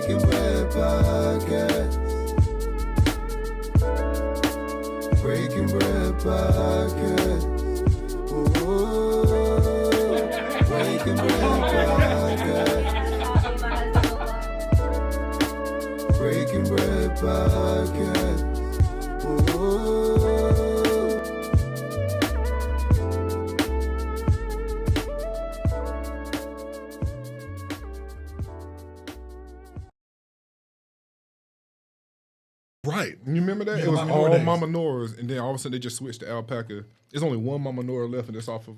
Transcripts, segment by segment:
Breaking Bread Podcast. Breaking Bread Podcast. Ooh, Breaking Bread Podcast. Breaking Bread Podcast. Ooh. Right. You remember that? It was all Mama Nora's, and then all of a sudden they just switched to alpaca. There's only one Mama Nora left, and it's off of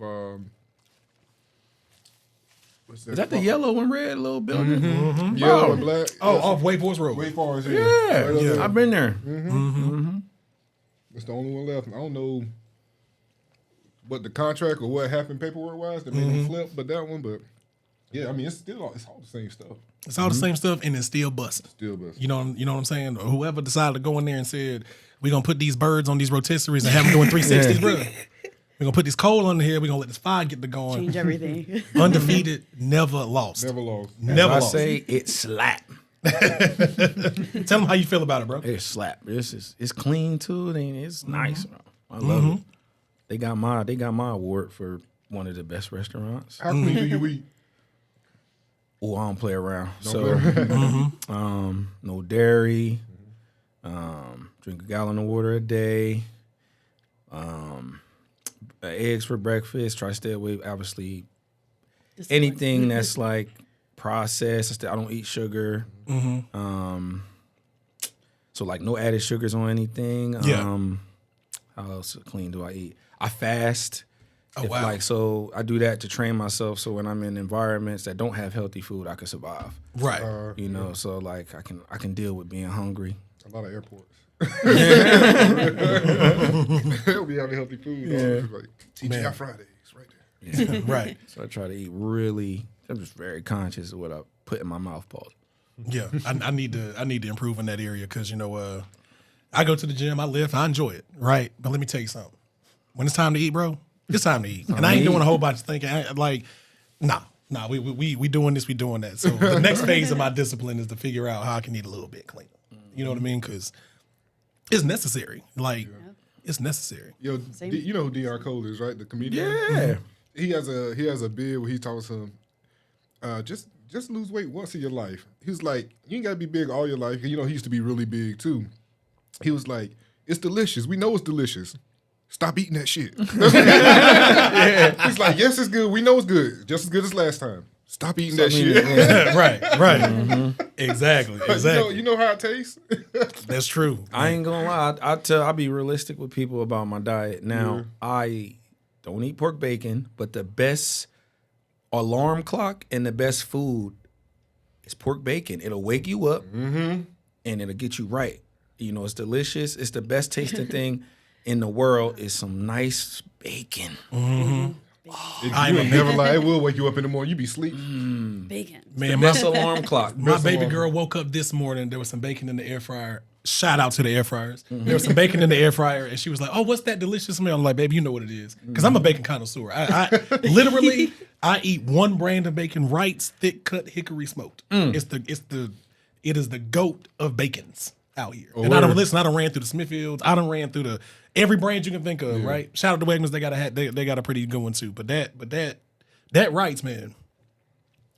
what's that? Is that the yellow and red little building? Mm-hmm. Yellow and black. Oh, off Wake Forest Road. Wake Forest, Yeah, Right yeah. I've been there. It's the only one left. I don't know what the contract or what happened paperwork wise that made them flip, but that one. But yeah, I mean, it's all the same stuff. It's all the same stuff, and it's still busting. Still busting. You know what I'm saying? Or whoever decided to go in there and said, we're going to put these birds on these rotisseries and have them doing 360s, bro. We're going to put this coal under here. We're going to let this fire get to going. Change everything. Undefeated, never lost. Never lost. Never I lost. say it slap. Tell them how you feel about it, bro. It slap. It's clean too. It's nice. Bro. I love it. They got my award for one of the best restaurants. How clean do you eat? Oh, I don't play around. Don't No dairy. Drink a gallon of water a day. Eggs for breakfast. Try to stay away, obviously, anything that's like processed. I don't eat sugar. So like no added sugars on anything. Yeah. How else clean do I eat? I fast. Oh, wow. So I do that to train myself. So when I'm in environments that don't have healthy food, I can survive. Right. So like I can deal with being hungry. A lot of airports. We have healthy food. Yeah. Like TGI Fridays, right there. Right. So I try to eat I'm just very conscious of what I put in my mouth, Paul. Yeah. I need to improve in that area because, I go to the gym, I lift, I enjoy it, right? But let me tell you something. When it's time to eat, bro, it's time to eat. And I ain't doing a whole bunch of thinking. We doing this, we doing that. So the next phase of my discipline is to figure out how I can eat a little bit cleaner. You know what I mean? Because it's necessary. It's necessary. Yo, you know who D.R. Cole is, right? The comedian. Yeah. He has a bid where he talks to him, just lose weight once in your life. He was like, you ain't gotta be big all your life. He used to be really big too. He was like, it's delicious. We know it's delicious. Stop eating that shit. He's like, yes, it's good. We know it's good. Just as good as last time. Stop eating that shit. Right. Exactly. You know how it tastes? That's true. I ain't gonna lie. I'll be realistic with people about my diet. Now, I don't eat pork bacon, but the best alarm clock and the best food is pork bacon. It'll wake you up and it'll get you right. It's delicious. It's the best tasting thing in the world is some nice bacon. I ain't never lie. It will wake you up in the morning. You be asleep. Bacon. Man, Best alarm clock. my baby girl woke up this morning. There was some bacon in the air fryer. Shout out to the air fryers. There was some bacon in the air fryer, and she was like, "Oh, what's that delicious smell?" I'm like, "Baby, you know what it is," because I'm a bacon connoisseur. I literally eat one brand of bacon, Wright's thick cut hickory smoked. It is the goat of bacons out here. And I don't ran through the Smithfields. I done ran through every brand you can think of. Right? Shout out to Wegmans. They got a pretty good one too. But that Wright's, man,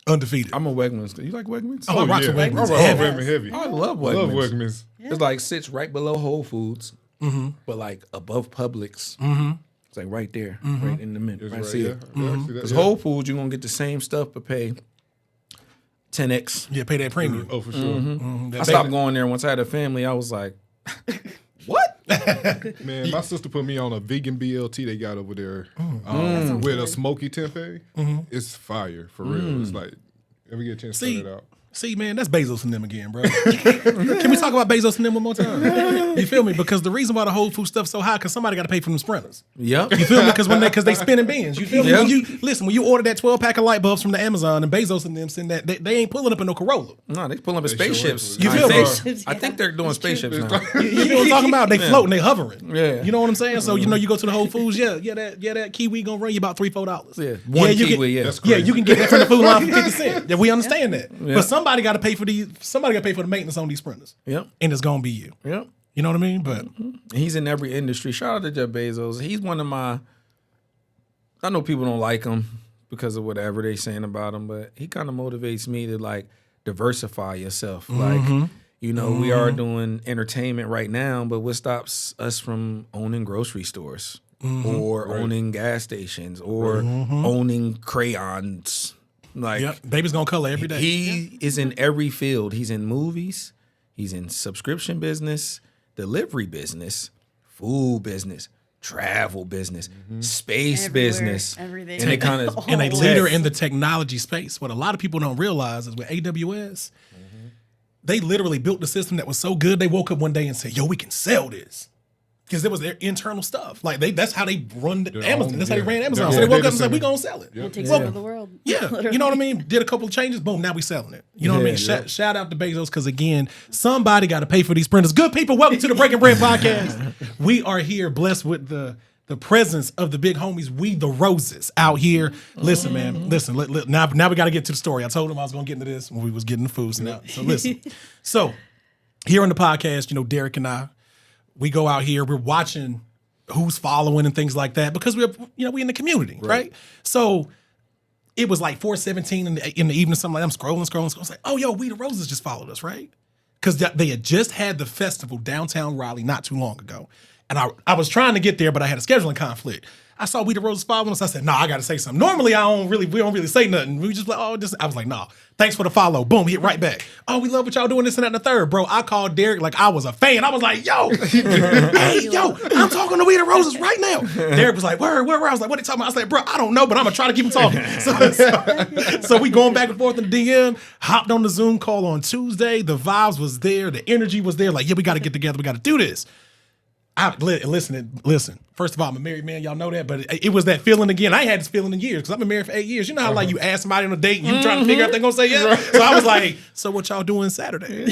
undefeated. I'm a Wegmans. You like Wegmans? Oh, I rock with Wegmans. Heavy. I love Wegmans. Love Wegmans. Yeah. It's like sits right below Whole Foods, but like above Publix. It's like right there, right in the middle. Right see it. Because Whole Foods, you're gonna get the same stuff but pay 10x. Yeah, pay that premium. Oh, for sure. I stopped going there once I had a family. I was like, what? Man, my sister put me on a vegan BLT they got over there with a smoky tempeh. It's fire, for real. It's like, ever get a chance to try it out. See, man, that's Bezos and them again, bro. Can we talk about Bezos and them one more time? You feel me? Because the reason why the Whole Food stuff's so high, because somebody got to pay for them sprinters. Yep. You feel me? Because they spinning bins. You feel me? When you order that 12-pack of light bulbs from the Amazon and Bezos and them send that, they ain't pulling up in no Corolla. No, they pulling up in spaceships. You feel me? I think they're doing spaceships now. You know what I'm talking about? They floating, they hovering. Yeah. You know what I'm saying? So, you go to the Whole Foods, that Kiwi gonna run you about $3-4. Yeah. One Kiwi, you can get that from the food line for 50 cents. Yeah, we understand that. Yeah. But somebody got to pay for the maintenance on these sprinters. Yep. And it's gonna be you. Yep. You know what I mean? But He's in every industry. Shout out to Jeff Bezos. He's one of my. I know people don't like him because of whatever they saying about him, but he kind of motivates me to like diversify yourself. Like, you know, we are doing entertainment right now, but what stops us from owning grocery stores or owning gas stations or owning crayons? Like, yep, baby's gonna color every day. he is in every field. He's in movies. He's in subscription business, delivery business, food business, travel business, space Everywhere, business. everything. And it kind of And a Oh. leader in the technology space. What a lot of people don't realize is with AWS, they literally built the system that was so good, they woke up one day and said, yo, we can sell this. Because it was their internal stuff. Like that's how they run Amazon. That's how they ran Amazon. So they woke up and said, we gonna sell it. It takes Well, over the world. Yeah, Literally. you know what I mean? Did a couple of changes, boom, now we selling it. You know what I mean? Shout out to Bezos, because again, somebody got to pay for these printers. Good people, welcome to the Breaking Bread Podcast. We are here blessed with the presence of the big homies, we the Roses out here. Listen, man, listen. Now we got to get to the story. I told him I was going to get into this when we was getting the food. So listen. So here on the podcast, you know, Derek and I, we go out here, we're watching who's following and things like that because we in the community, right? So it was like 4:17 in the evening, something like that. I'm scrolling. I was like, oh, yo, We the Roses just followed us, right? Because they had just had the festival downtown Raleigh not too long ago. And I was trying to get there, but I had a scheduling conflict. I saw We the Roses following us. I said, I got to say something. Normally, we don't really say nothing. We just like, I was like, thanks for the follow. Boom, hit right back. Oh, we love what y'all doing, this and that and the third, bro. I called Derek like I was a fan. I was like, yo, hey, yo, I'm talking to We the Roses right now. Derek was like, where? I was like, what are you talking about? I was like, bro, I don't know, but I'm going to try to keep him talking. So we going back and forth in the DM, hopped on the Zoom call on Tuesday. The vibes was there. The energy was there. Like, yeah, we got to get together. We got to do this. Listen. First of all, I'm a married man. Y'all know that, but it was that feeling again. I ain't had this feeling in years because I've been married for 8 years. You know how like you ask somebody on a date and you trying to figure out if they gonna say yes. So I was like, so what y'all doing Saturday?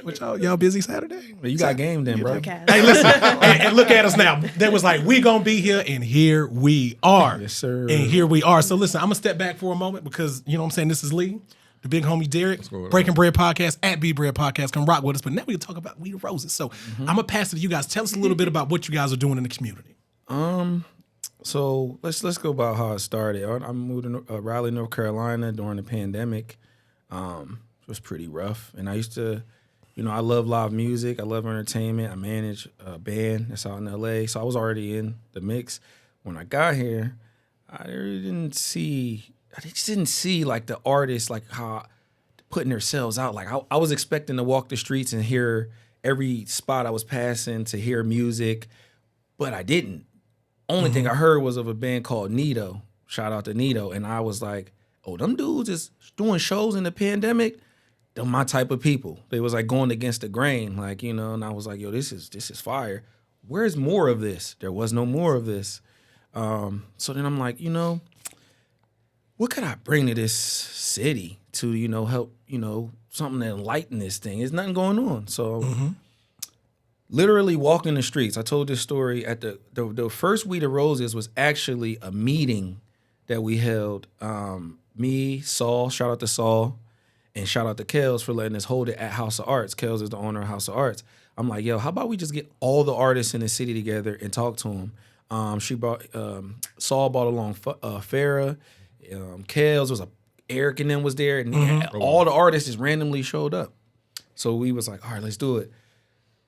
What y'all busy Saturday? Well, you got game then, bro. Okay. Hey, listen, and look at us now. That was like, we gonna be here, and here we are. Yes, sir. And here we are. So listen, I'm gonna step back for a moment because you know what I'm saying. This is Lee. The big homie Derek, Breaking Bread Podcast, at B Bread Podcast. Come rock with us. But now we can talk about We the Roses. So I'm going to pass it to you guys. Tell us a little bit about what you guys are doing in the community. So let's go about how it started. I moved to Raleigh, North Carolina during the pandemic. It was pretty rough. And I used to, I love live music. I love entertainment. I manage a band that's out in LA. So I was already in the mix. When I got here, I just didn't see like the artists like how putting themselves out. Like I was expecting to walk the streets and hear every spot I was passing to hear music, but I didn't. Only thing I heard was of a band called Nito. Shout out to Nito. And I was like, oh, them dudes is doing shows in the pandemic. They're my type of people. They was like going against the grain, like, and I was like, yo, this is fire. Where's more of this? There was no more of this. So then I'm like, what could I bring to this city to, help, something to enlighten this thing? There's nothing going on. So literally walking the streets. I told this story at the first We the Roses was actually a meeting that we held. Me, Saul, shout out to Saul, and shout out to Kels for letting us hold it at House of Arts. Kels is the owner of House of Arts. I'm like, yo, how about we just get all the artists in the city together and talk to them? Saul brought along Farrah. Kels was Eric and them was there, and all the artists just randomly showed up. So we was like, all right, let's do it.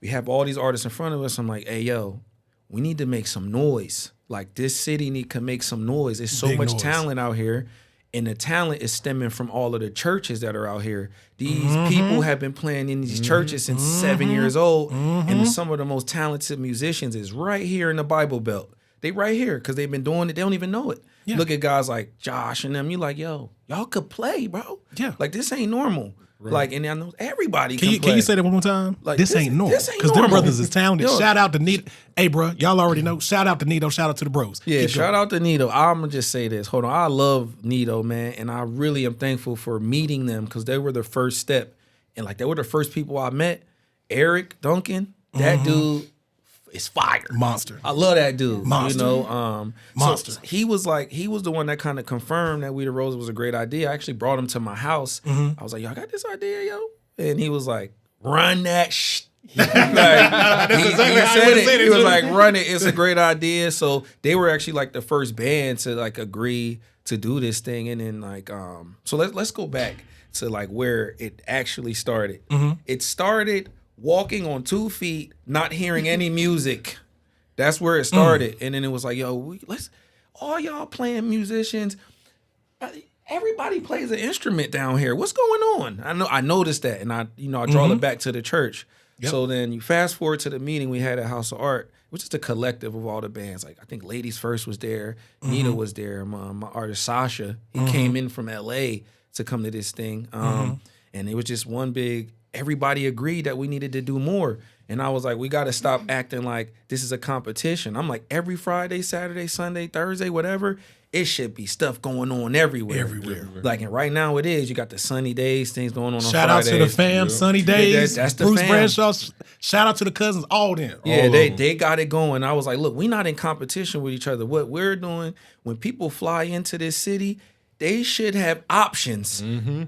We have all these artists in front of us. I'm like, hey, yo, we need to make some noise. Like this city can make some noise. There's so much talent out here, and the talent is stemming from all of the churches that are out here. These people have been playing in these churches since 7 years old, and some of the most talented musicians is right here in the Bible Belt. They right here because they've been doing it. They don't even know it. Yeah. Look at guys like Josh and them. You like, yo, y'all could play, bro. Yeah. Like this ain't normal. Right. Like, and I know everybody can play. Can you say that one more time? Like this ain't normal. Because them brothers is talented. Shout out to Nito. Hey, bro, y'all already know. Shout out to Nito. Shout out to the bros. Yeah, shout out to Nito. I'm gonna just say this. Hold on. I love Nito, man, and I really am thankful for meeting them because they were the first step, and like they were the first people I met. Eric Duncan, that dude. is fire. Monster. I love that dude. Monster. You know, Monster. So he was the one that kind of confirmed that We the Roses was a great idea. I actually brought him to my house. I was like, yo, I got this idea, yo. And he was like, run that he said it. He was like, run it. It's a great idea. So they were actually like the first band to like agree to do this thing. And then like, so let's go back to like where it actually started. It started walking on 2 feet, not hearing any music. That's where it started. And then it was like, yo, let's all y'all playing musicians. Everybody plays an instrument down here. What's going on? I noticed that, and I draw it back to the church. Yep. So then you fast forward to the meeting we had at House of Art, which is the collective of all the bands. Like I think Ladies First was there, Nita was there, my artist Sasha. He came in from LA to come to this thing, and it was just one big. Everybody agreed that we needed to do more. And I was like, we got to stop acting like this is a competition. I'm like, every Friday, Saturday, Sunday, Thursday, whatever, it should be stuff going on everywhere. Like, and right now it is. You got the sunny days, things going on Shout out Fridays. to the fam, Sunny Days, that's the Bruce fam. Bradshaw. Shout out to the cousins, all them. Yeah, they got it going. I was like, look, we're not in competition with each other. What we're doing, when people fly into this city, they should have options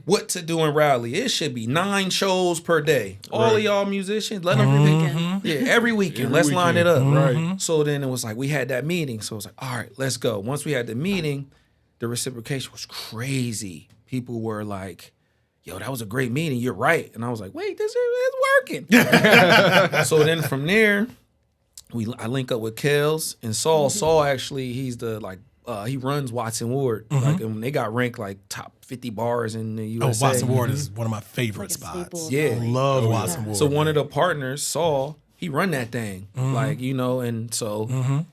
what to do in Raleigh. It should be 9 shows per day. All of y'all musicians, let them every weekend. Let's line it up. Right. So then it was like we had that meeting. So it was like, all right, let's go. Once we had the meeting, the reciprocation was crazy. People were like, yo, that was a great meeting. You're right. And I was like, wait, this is working. So then from there, I link up with Kels and Saul. Saul actually, he's the he runs Watson Ward. Like, and they got ranked like top 50 bars in the USA. Watson Ward is one of my favorite spots. Yeah. Love Watson Ward. So one of the partners, Saul, he run that thing. Like, and so,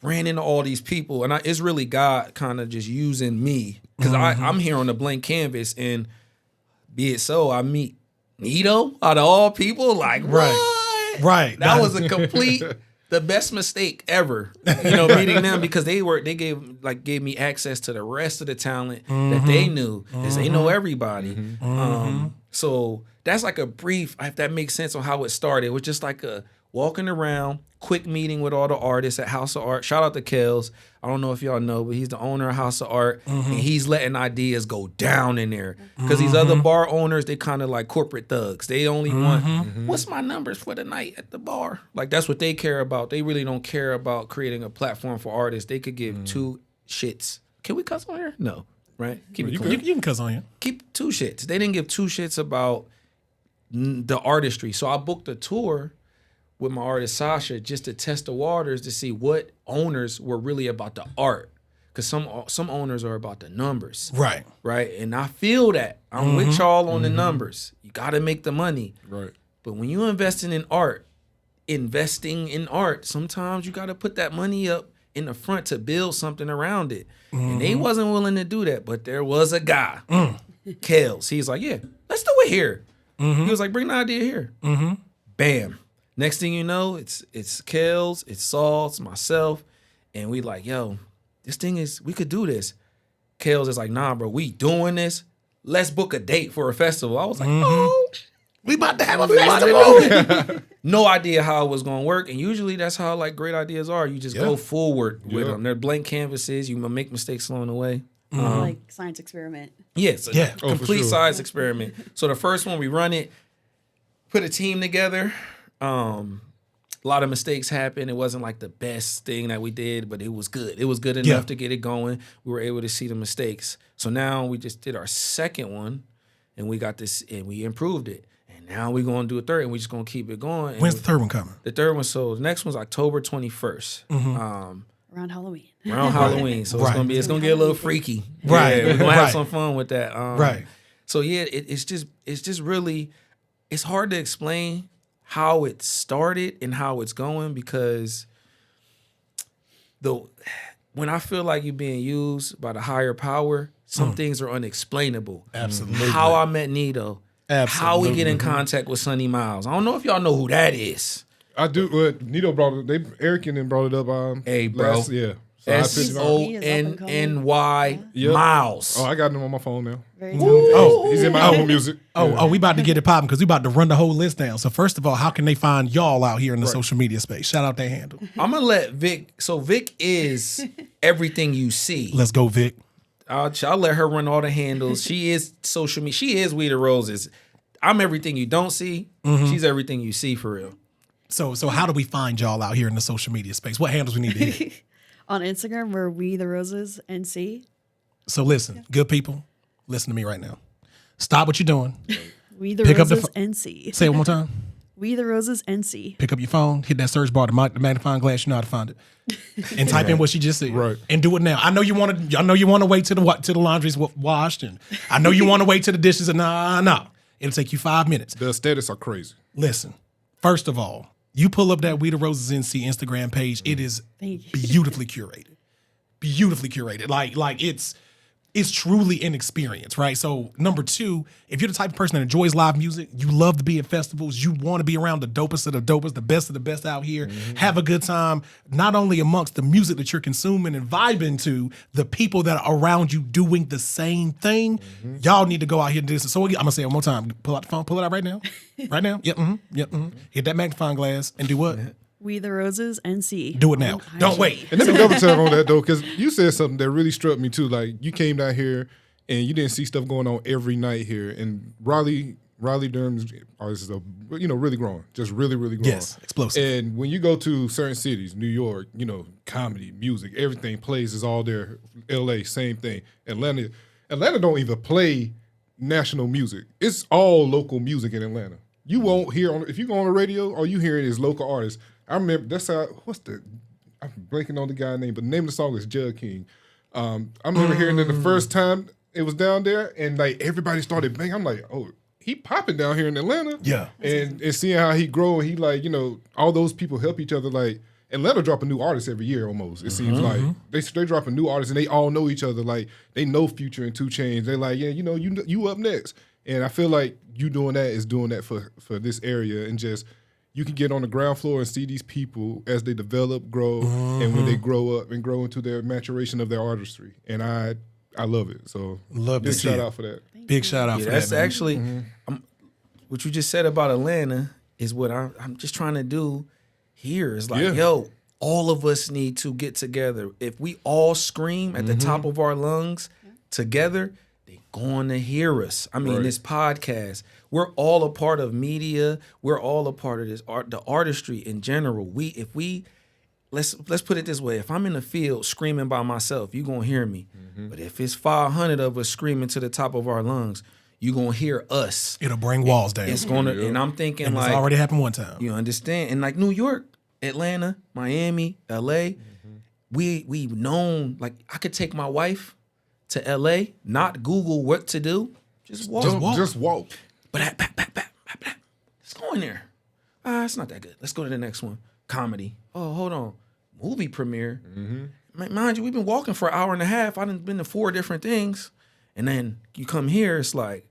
ran into all these people. And it's really God kind of just using me. Because I'm here on the blank canvas, and be it so, I meet Nito out of all people. Like, what? Right. That was a complete... the best mistake ever, meeting them, because they gave me access to the rest of the talent that they knew, because they know everybody. So that's like a brief, if that makes sense, on how it started. It was just like a walking around, quick meeting with all the artists at House of Art. Shout out to Kels. I don't know if y'all know, but he's the owner of House of Art, and he's letting ideas go down in there. Because these other bar owners, they kind of like corporate thugs. They only want, what's my numbers for the night at the bar? Like, that's what they care about. They really don't care about creating a platform for artists. They could give 2 shits. Can we cuss on here? No, right? Keep it clean. You can cuss on here. Keep 2 shits. They didn't give 2 shits about the artistry. So I booked a tour with my artist Sasha just to test the waters to see what owners were really about the art. Because some owners are about the numbers. Right. Right? And I feel that. I'm with y'all on the numbers. You got to make the money. Right. But when you're investing in art, sometimes you got to put that money up in the front to build something around it. And they wasn't willing to do that. But there was a guy, Kels. He's like, yeah, let's do it here. He was like, bring the idea here. Bam. Next thing you know, it's Kels, it's Saul, it's myself, and we like, yo, this thing is, we could do this. Kels is like, nah, bro, we doing this. Let's book a date for a festival. I was like, oh, we about to have a festival. No idea how it was going to work, and usually that's how like great ideas are. You just go forward with them. They're blank canvases. You make mistakes along the way. Like science experiment. Yes, complete science experiment. So the first one, we run it, put a team together. A lot of mistakes happened. It wasn't like the best thing that we did, but it was good. It was good enough to get it going. We were able to see the mistakes. So now we just did our second one, and we got this, and we improved it. And now we're going to do a third, and we're just going to keep it going. And When's the third one coming? The third one, so the next one's October 21st. Around Halloween. Around Halloween. So it's gonna get a little freaky. Right. Yeah, we're gonna have some fun with that. Right. So yeah, it's just really, it's hard to explain how it started and how it's going, because when I feel like you're being used by the higher power, some things are unexplainable. Absolutely. How I met Nito. How we get in contact with Sonny Miles. I don't know if y'all know who that is. I do. Nito brought it. Eric and them brought it up. Hey, bro. So SONNY Yep. Miles. Oh, I got him on my phone now. Very Oh, He's in my Apple Music. we about to get it popping because we about to run the whole list down. So first of all, how can they find y'all out here in the social media space? Shout out their handle. I'm gonna let Vic. So Vic is everything you see. Let's go, Vic. I'll let her run all the handles. She is social media. She is We the Roses. I'm everything you don't see. She's everything you see for real. So how do we find y'all out here in the social media space? What handles we need to hit? On Instagram, we're We the Roses NC. So listen, good people, listen to me right now. Stop what you're doing. We the Pick up the Roses pho- NC. Say it one more time. We the Roses NC. Pick up your phone, hit that search bar, the magnifying glass. You know how to find it, and type in what she just said. Right. And do it now. I know you want to. I know you want to wait till the laundry's washed, and I know you want to wait till the dishes. And nah. It'll take you 5 minutes. The aesthetics are crazy. Listen, first of all, you pull up that We the Roses NC Instagram page. It is Thank you. beautifully curated. Beautifully curated. Like it's truly an experience, right? So number two, if you're the type of person that enjoys live music, you love to be at festivals, you want to be around the dopest of the dopest, the best of the best out here, have a good time, not only amongst the music that you're consuming and vibing to, the people that are around you doing the same thing, y'all need to go out here and do this. So I'm gonna say it one more time. Pull out the phone, pull it out right now. Right now. Yep. Hit that magnifying glass and do what? We the Roses NC. Do it now. On Don't IG. wait. And let me double tap on that though, because you said something that really struck me too. Like you came down here and you didn't see stuff going on every night here. And Raleigh Durham's artists are, really growing, just really growing. Yes, explosive. And when you go to certain cities, New York, comedy, music, everything plays is all there. LA, same thing. Atlanta don't even play national music. It's all local music in Atlanta. You won't hear if you go on the radio, all you hear is local artists. I remember I'm blanking on the guy's name, but the name of the song is Jug King. I remember hearing it the first time it was down there, and like everybody started banging. I'm like, oh, he popping down here in Atlanta. Yeah. And seeing how he grow, and he all those people help each other. Like Atlanta drop a new artist every year almost. It seems like they drop a new artist, and they all know each other. Like they know Future and 2 Chainz. They're like, yeah, you up next. And I feel like you doing that is doing that for this area, and just you can get on the ground floor and see these people as they develop, grow, and when they grow up and grow into their maturation of their artistry. And I love it. So Love to big see shout it. out for that. Big shout out Yeah, for that's that. Man. actually what you just said about Atlanta is what I'm just trying to do here. Is like, yo, all of us need to get together. If we all scream at the top of our lungs together, they're going to hear us. I mean, this podcast, we're all a part of media. We're all a part of this art, the artistry in general. Let's put it this way. If I'm in the field screaming by myself, you're going to hear me. But if it's 500 of us screaming to the top of our lungs, you're going to hear us. It'll bring walls down. It's going to, and I'm thinking and like, it's already happened one time. you understand? And like New York, Atlanta, Miami, LA, we've known, like I could take my wife to LA, not Google what to do, just walk. Just walk. But let's go in there. It's not that good. Let's go to the next one. Comedy. Oh, hold on. Movie premiere. Mind you, we've been walking for an hour and a half. I've been to 4 different things. And then you come here, it's like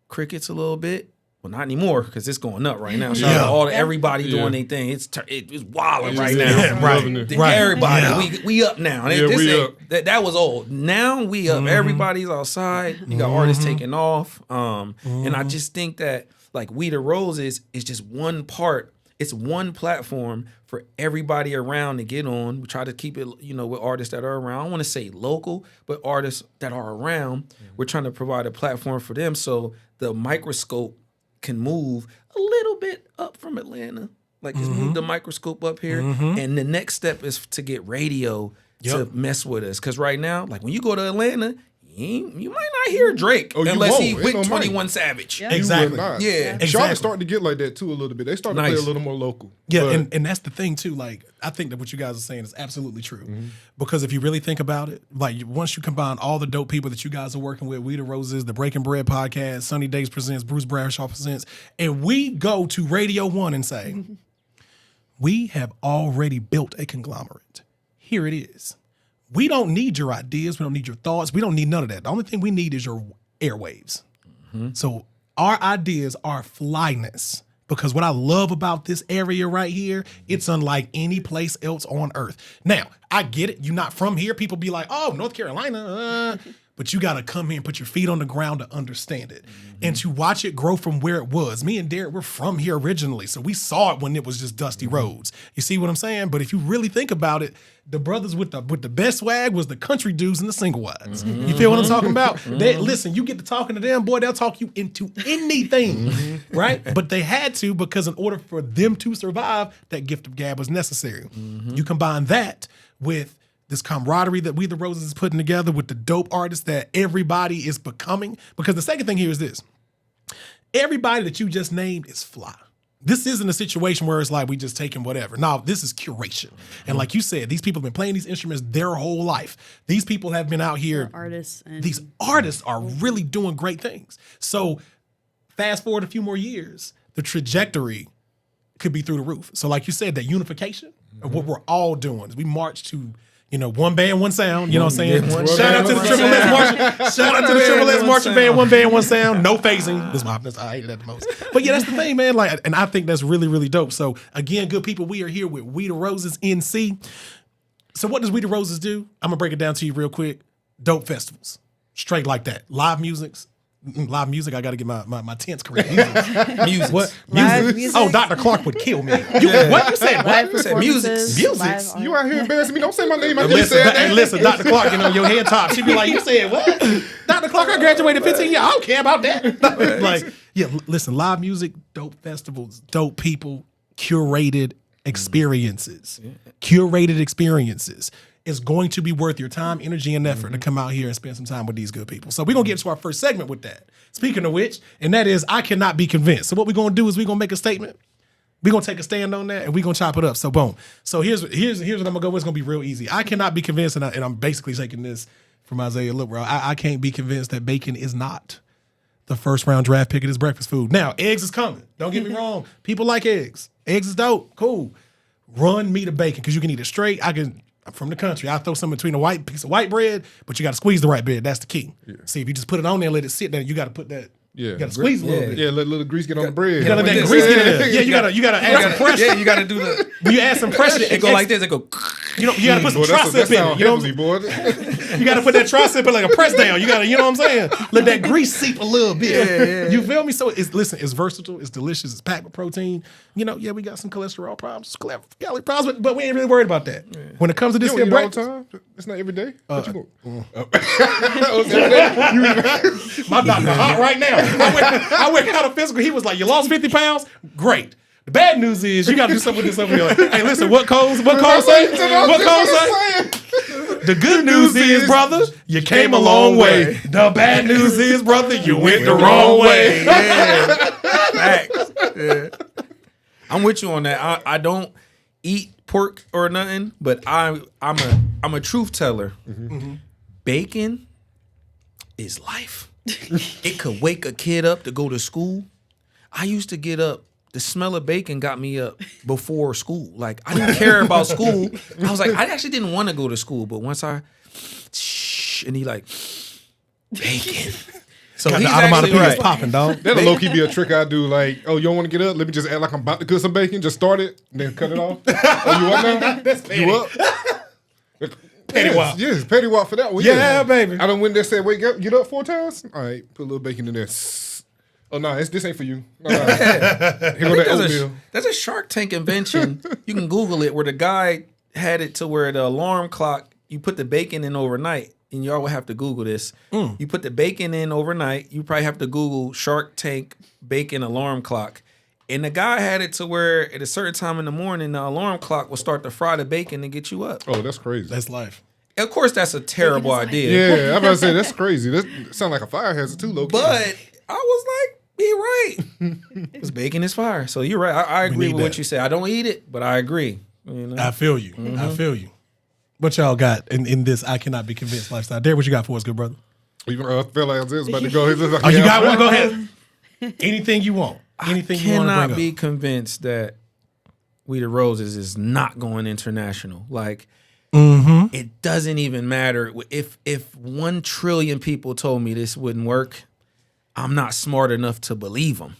crickets a little bit. Well, not anymore because it's going up right now. Shout out to everybody doing their thing. It's wilding right now. Yeah, right. Everybody, we up now. Yeah, This we ain't- up. That was old. Now we up. Everybody's outside. You got artists taking off. And I just think that like We the Roses is just one part. It's one platform for everybody around to get on. We try to keep it, with artists that are around. I don't want to say local, but artists that are around. We're trying to provide a platform for them so the microscope can move a little bit up from Atlanta. Like just move the microscope up here. And the next step is to get radio to mess with us. Because right now, like when you go to Atlanta, you might not hear Drake Oh, you unless he won't. with Ain't no money. 21 Savage. Yeah. Exactly. Yeah. Charlotte's starting to get like that too a little bit. They starting to play a little more local. Yeah, But and that's the thing too. Like, I think that what you guys are saying is absolutely true. Because if you really think about it, like once you combine all the dope people that you guys are working with, We the Roses, the Breaking Bread podcast, Sunny Days presents, Bruce Bradshaw presents, and we go to Radio 1 and say, we have already built a conglomerate. Here it is. We don't need your ideas. We don't need your thoughts. We don't need none of that. The only thing we need is your airwaves. So our ideas, our flyness Because what I love about this area right here, it's unlike any place else on earth. Now, I get it. You're not from here. People be like, oh, North Carolina. But you got to come here and put your feet on the ground to understand it. And to watch it grow from where it was. Me and Derek, we're from here originally. So we saw it when it was just dusty roads. You see what I'm saying? But if you really think about it, the brothers with the best swag was the country dudes and the single wides. You feel what I'm talking about? They, listen, you get to talking to them, boy, they'll talk you into anything, right? But they had to, because in order for them to survive, that gift of gab was necessary. You combine that with this camaraderie that We the Roses is putting together with the dope artists that everybody is becoming. Because the second thing here is this. Everybody that you just named is fly. This isn't a situation where it's like we just taking whatever. No, this is curation. And like you said, these people have been playing these instruments their whole life. These people have been out here. Artists. And These artists are really doing great things. So fast forward a few more years, the trajectory could be through the roof. So like you said, that unification of what we're all doing is we march to, one band, one sound. You know what I'm saying? Shout out to the Triple S marching. Shout out to the Triple S marching band, one band, one sound. No phasing. I hated that the most. But yeah, that's the thing, man. Like, and I think that's really, really dope. So again, good people, we are here with We the Roses NC. So what does We the Roses do? I'm gonna break it down to you real quick. Dope festivals, straight like that. Live music. I got to get my tense correct. Music. What? Live music? Oh, Dr. Clark would kill me. What? You said live what? performances, Music. live art. You out here embarrassing me? Don't say my name. I just Listen, said that. listen, Dr. Clark, your head top. She'd be like, you said what? Dr. Clark, I graduated 15 years. I don't care about that. Like, yeah, listen, live music, dope festivals, dope people, curated experiences. Curated experiences. Is going to be worth your time, energy, and effort to come out here and spend some time with these good people. So we're going to get to our first segment with that. Speaking of which, and that is, I cannot be convinced. So what we're going to do is we're going to make a statement. We're going to take a stand on that, and we're going to chop it up. So boom. So here's what I'm going to go with. It's going to be real easy. I cannot be convinced, and I'm basically taking this from Isaiah. Look, bro, I can't be convinced that bacon is not the first round draft pick of this breakfast food. Now, eggs is coming. Don't get me wrong. People like eggs. Eggs is dope. Cool. Run me the bacon, because you can eat it straight. I'm from the country. I throw something between a piece of white bread, but you got to squeeze the right bread. That's the key. Yeah. See, if you just put it on there and let it sit there, you got to put that. Yeah, you got to squeeze a little bit. Yeah, let a little grease get on the bread. You got to let that grease get in there. Yeah, you got to add some pressure. Yeah, you got to do the. When you add some pressure, It go like this. It go. You got to put some tricep in it. You know what I'm saying? You got to put that tricep in like a press down. You got to, you know what I'm saying? Let that grease seep a little bit. Yeah. You feel me? So it's versatile. It's delicious. It's packed with protein. We got some cholesterol problems, calorie problems, but we ain't really worried about that. Yeah. When it comes to this you here eat all the breakfast, time. It's not every day. My doctor hot right now. I went out of physical. He was like, "You lost 50 pounds? Great." The bad news is you got to do something with this over here. Like, hey, listen, what Cole say? What Cole say? The good news is, brother, you came a long way. The bad news is, brother, you went the wrong way. Yeah. Facts. Yeah. I'm with you on that. I don't eat pork or nothing, but I'm a truth teller. Mm-hmm. Bacon is life. It could wake a kid up to go to school. I used to get up. The smell of bacon got me up before school. Like, I didn't care about school. I was like, I actually didn't want to go to school, but once and he like, bacon. So got he's the actually onomatopoeia right. popping, dog. That'll low-key be a trick I do. Like, oh, you don't want to get up? Let me just act like I'm about to cook some bacon. Just start it, and then cut it off. Oh, you up now? That's petty. You up? Petty wop. Yes, petty wop for that one. Yeah, baby. I done went there and said, wake up, get up 4 times. All right, put a little bacon in there. Oh, no, this ain't for you. No. Here go that oatmeal. That's a Shark Tank invention. You can Google it, where the guy had it to where the alarm clock, you put the bacon in overnight, and y'all would have to Google this. You put the bacon in overnight, you probably have to Google Shark Tank bacon alarm clock. And the guy had it to where at a certain time in the morning, the alarm clock will start to fry the bacon and get you up. Oh, that's crazy. That's life. Of course, that's a terrible idea. Yeah, I'm about to say, that's crazy. That sounds like a fire hazard too, low-key. But I was like, you're right. Because bacon is fire. So you're right. I agree with what you say. I don't eat it, but I agree. I feel you. Mm-hmm. I feel you. What y'all got in this I cannot be convinced lifestyle? Derek, what you got for us, good brother? I feel like I was about to go. Oh, you got one? Go ahead. Anything you want. Anything you want to bring up. I cannot be convinced that We the Roses is not going international. Like, it doesn't even matter. If 1 trillion people told me this wouldn't work, I'm not smart enough to believe them.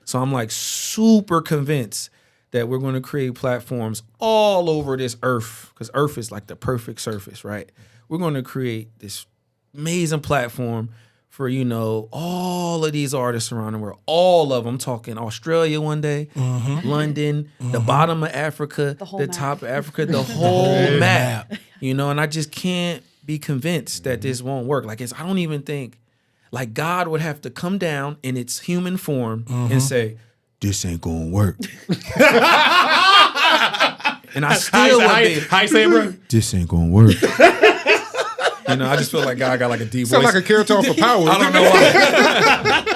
So I'm like super convinced that we're going to create platforms all over this earth, because earth is like the perfect surface, right? We're going to create this amazing platform for, you know, all of these artists around the world, all of them. Talking Australia one day, London, the bottom of Africa, whole the map. top of Africa, the whole map, you know, and I just can't be convinced that this won't work. Like, I don't even think, like, God would have to come down in its human form and say, this ain't gonna work. And I still would be, How you say it, bro? this ain't gonna work. You know, I just feel like God got like a deep voice. Sound like a character off of Power. I don't know why.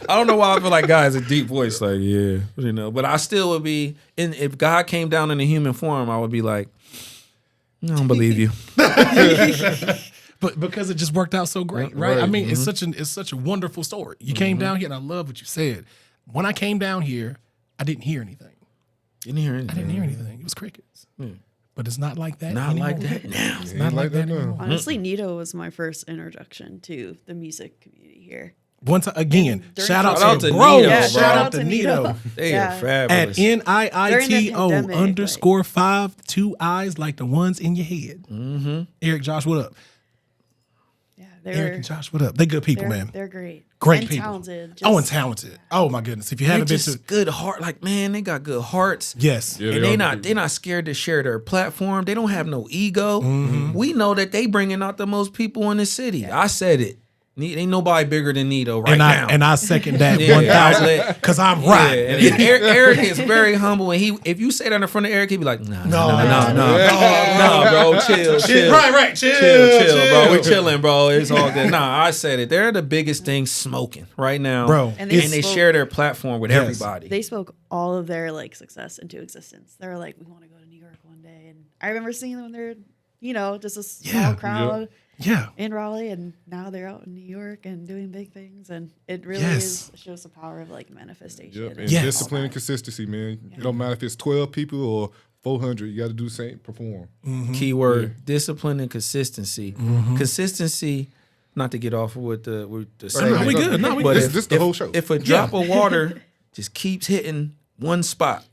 I don't know why I feel like God has a deep voice. Like, yeah, you know. But I still would be, if God came down in a human form, I would be like, I don't believe you. But because it just worked out so great, right? Right. I mean, it's such a wonderful story. You came down here, and I love what you said. When I came down here, I didn't hear anything. Didn't hear I anything. didn't hear anything. It was crickets. But it's not like that. Not anymore. like that now. It's not like that now. anymore. Honestly, Nito was my first introduction to the music community here. One time again, During shout out Shout out to to bro. Nito, Yeah, bro. Shout out to Nito. They Yeah. are fabulous. At NIITO pandemic, _5 2 eyes like the ones in your head. Eric, Josh, what up? Yeah, Eric and Josh, what up? They good people, they're, man. they're great. Great and people. talented. Oh, and just- talented. Oh my goodness. If you They haven't been just to good heart. Like, man, they got good hearts. yes. Yeah, And are they're not scared to share their platform. They don't have no ego. We know that they bringing out the most people in the city. I said it. Ain't nobody bigger than Nito right now. And I second that Yeah, 1,000 because I'm right. Yeah, and Eric is very humble, and if you say that in front of Eric, he'd be like, no, bro, chill. Right. Chill, bro. We chilling, bro. It's all good. Nah, I said it. They're the biggest thing smoking right now, Bro, And And they they spoke- share their platform with Yes. everybody. They spoke all of their like success into existence. They were like, we want to go to New York one day. And I remember seeing them when they're, you know, just a small Yeah. crowd Yeah. in Raleigh. And now they're out in New York and doing big things. And it really Yes. shows the power of like manifestation. Yep. and And Yes. discipline and consistency, man. It don't matter if it's 12 people or 400. You got to do the same, perform. Keyword: discipline and consistency. Consistency. Not to get off with the No, segment, we good. No, we but good. if, This the if- whole show. If a drop of water just keeps hitting one spot,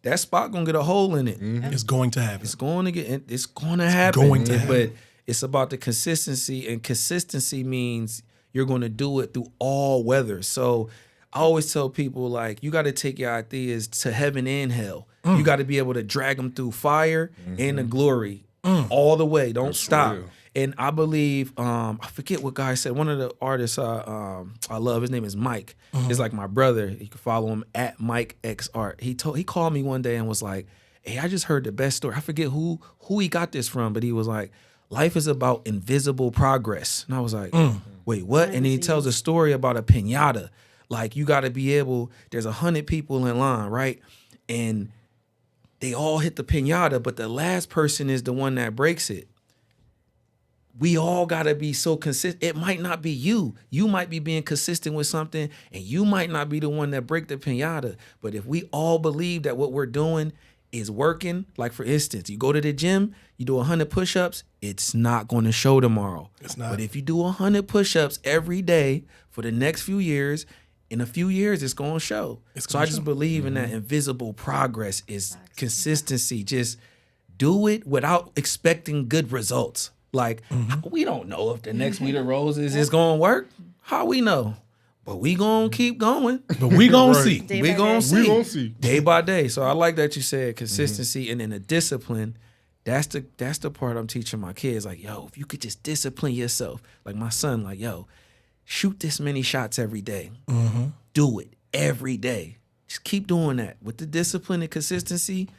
that spot gonna get a hole in it. It's going to happen. It's going to get. It's going to happen. going to happen. But it's about the consistency, and consistency means you're going to do it through all weather. So I always tell people, like, you got to take your ideas to heaven and hell. You got to be able to drag them through fire and the glory all the way. Don't stop. real. And I believe, I forget what guy said. One of the artists I love, his name is Mike. He's like my brother. You can follow him at Mike X Art. He called me one day and was like, "Hey, I just heard the best story. I forget who he got this from, but he was like, life is about invisible progress." And I was like, wait, what? And he tells a story about a piñata. Like, you got to be able. There's 100 people in line, right? And they all hit the piñata, but the last person is the one that breaks it. We all gotta be so consistent. It might not be you. You might be being consistent with something, and you might not be the one that break the piñata. But if we all believe that what we're doing is working, like for instance, you go to the gym, you do 100 push-ups, it's not going to show tomorrow. It's not. But if you do 100 push-ups every day for the next few years, in a few years, it's going to show. So I just believe in that invisible progress is consistency. Just do it without expecting good results. Like, we don't know if the next Weed of Roses is going to work. How we know? But we going to keep going. But we going to Right. see. Day We by going day. to We see. gonna see. Day by day. So I like that you said consistency and then the discipline. That's the part I'm teaching my kids. Like, yo, if you could just discipline yourself. Like my son, like, yo, shoot this many shots every day. Do it every day. Just keep doing that. With the discipline and consistency,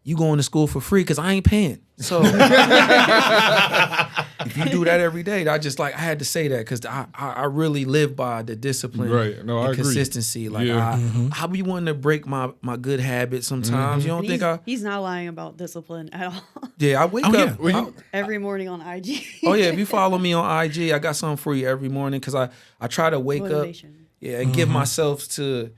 you going to school for free because I ain't paying. So if you do that every day, I had to say that because I really live by the discipline Right. No, I and agree. consistency. Like Yeah. I be wanting to break my good habits sometimes. You don't And think I? he's not lying about discipline at all. Yeah, I wake Oh, up. yeah. Every morning on IG. Oh yeah, if you follow me on IG, I got something for you every morning because I try to wake Motivation. up, yeah, and give myself to,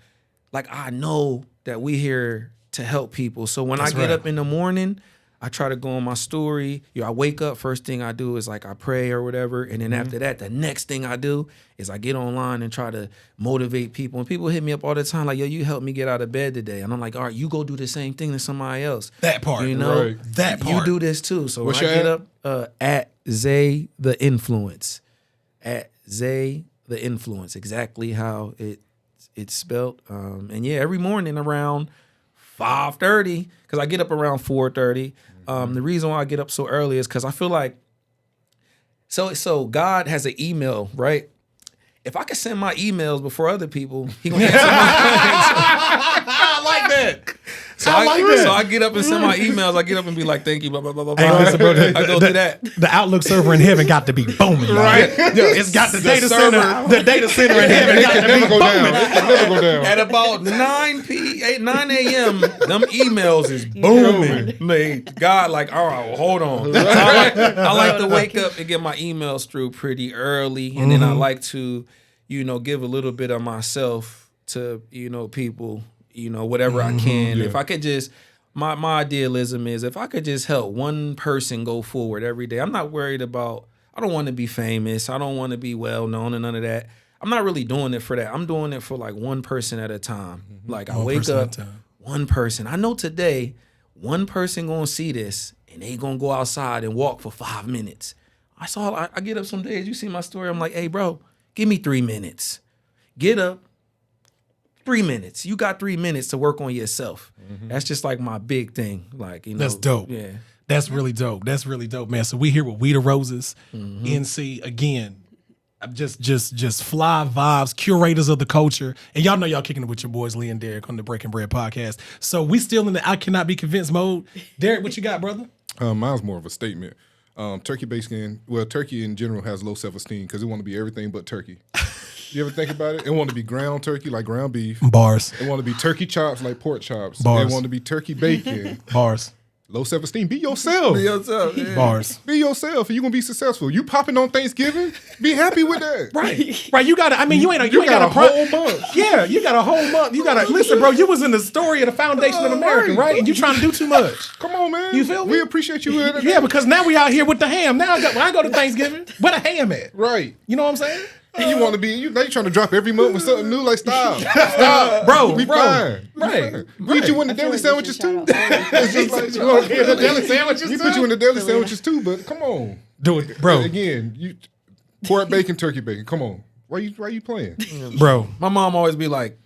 like, I know that we here to help people. So when That's I get right. up in the morning, I try to go on my story. I wake up, first thing I do is like I pray or whatever. And then after that, the next thing I do is I get online and try to motivate people. And people hit me up all the time like, yo, you helped me get out of bed today. And I'm like, all right, you go do the same thing to somebody else. That part. You know, Right. That part. You do this too. So What's when I your get up at Zay the Influence. At Zay the Influence. Exactly how it's spelled. And yeah, every morning around 5:30, because I get up around 4:30. The reason why I get up so early is because I feel like so God has an email, right? If I could send my emails before other people, he gonna answer my I like that. So I like that. So I get up and send my emails. I get up and be like, thank you, blah, blah, blah, blah, Hey, blah. listen, bro, I go through that. The Outlook server in heaven got to be booming, y'all. Right. Yo, it's got the data server. center. The data center in heaven It got can to be never go down. booming. It can never go down. At about 9 a.m., them emails is booming. Like, God, like, all right, well, hold on. So I like to wake up and get my emails through pretty early. And then I like to, give a little bit of myself to, people, whatever I can. Yeah. If I could just... My idealism is if I could just help one person go forward every day. I'm not worried about, I don't want to be famous. I don't want to be well known and none of that. I'm not really doing it for that. I'm doing it for like one person at a time. Like I One wake person up, at a time. one person. I know today, one person gonna see this and they gonna go outside and walk for 5 minutes. I get up some days, you see my story, I'm like, hey bro, give me 3 minutes. Get up. 3 minutes. You got 3 minutes to work on yourself. That's just like my big thing. Like, That's dope. Yeah. That's really dope. That's really dope, man. So we here with We the Roses, NC again. Just fly vibes, curators of the culture. And y'all know y'all kicking it with your boys Lee and Derek on the Breaking Bread podcast. So we still in the I cannot be convinced mode. Derek, what you got, brother? Mine's more of a statement. Turkey bacon, turkey in general has low self-esteem because it want to be everything but turkey. You ever think about it? It want to be ground turkey like ground beef. Bars. It want to be turkey chops like pork chops. Bars. It want to be turkey bacon. Bars. Low self-esteem. Be yourself. Be yourself. Yeah. Bars. yourself and you're going to be successful. You popping on Thanksgiving? Be happy with that. Right. You got to, I mean, you ain't You got a pro- whole month. Yeah, you got a whole month. You got to, listen, bro, you was in the story of the Foundation of America, right? And you trying to do too much. Come on, man. You feel me? We appreciate you. Yeah, because now we out here with the ham. Now when I go to Thanksgiving, where the ham at? Right. You know what I'm saying? And you want to be, now you trying to drop every month with something new, like stop. Bro, We bro. fine. Right. We get you in the I feel deli like we sandwiches should too. shout out all It's just like, You want to get the deli sandwiches we too? put you in the deli sandwiches too, but come on. Do it, bro. Again, you pork bacon, turkey bacon. Come on. Why you playing? Bro. My mom always be like,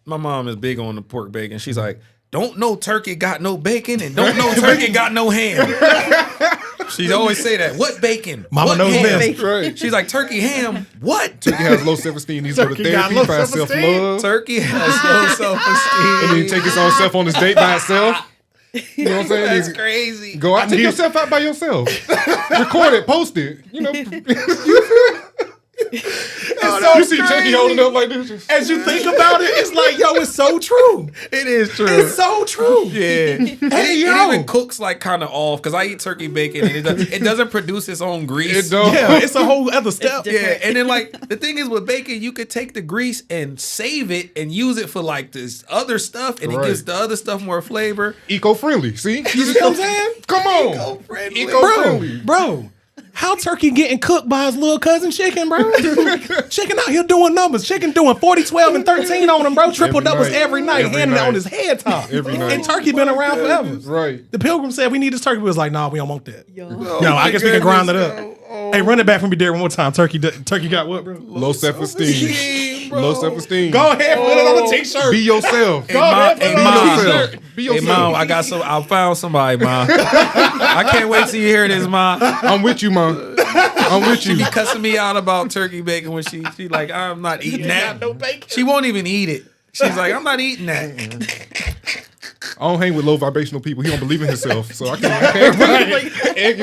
my mom is big on the pork bacon. She's like, don't know turkey got no bacon and don't know turkey got no ham. She'd always say that. What bacon? Mama What knows ham? best. Right. She's like, turkey ham? What? Turkey has low self-esteem. Needs to go to Turkey got therapy, low find self-esteem? self-love. Turkey has low self-esteem. And then take its own self on this date by itself. You know what I'm saying? That's Then crazy. Go out, take yourself out by yourself. Record it, post it. You know. so you see crazy. Turkey holding up like this. Just, As you think about it, it's like, yo, it's so true. It is true. It's so true. Yeah. Hey, It yo. even cooks like kind of off because I eat turkey bacon and it doesn't produce its own grease. it don't. Yeah, it's a whole other step. Yeah, and then like the thing is with bacon, you could take the grease and save it and use it for like this other stuff, and it Right. gives the other stuff more flavor. Eco-friendly. See? You know what I'm saying? Come on. Eco-friendly. Eco-friendly. Bro, how turkey getting cooked by his little cousin chicken, bro? Chicken out here doing numbers. Chicken doing 40, 12, and 13 on him, bro. Triple Every doubles night. every night, Every handing it night. on his head top. Every night. And turkey been around forever. Right. The pilgrim said we need this turkey. We was like, nah, we don't want that. Yo. No, I guess we can grind it up. Hey, run it back from me there one more time. Turkey got what, bro? Low self-esteem. Low self-esteem. Go ahead, put it on a t-shirt. Be yourself. Hey, mom, hey, Be mom. yourself. Be Hey, yourself. mom, I found somebody, mom. I can't wait till you hear this, mom. I'm with you, man. I'm with you. She be cussing me out about turkey bacon when she like, I'm not eating that. no bacon. She won't even eat it. She's like, I'm not eating that. I don't hang with low vibrational people. He don't believe in himself, so I can't. Egg,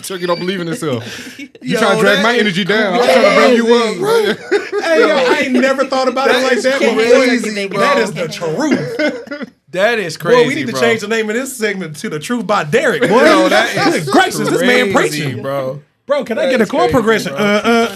Turkey don't believe in himself. You Yo, trying to drag that my is energy down? I'm trying to bring you up. Hey, yo, I ain't never thought about it like is that. but crazy, bro. That is the truth. That is crazy. Boy, we need to bro. change the name of this segment to The Truth by Derek. Boy, Bro, that is Good gracious, this man crazy, preaching. bro. Bro, can I get a chord crazy, progression? bro.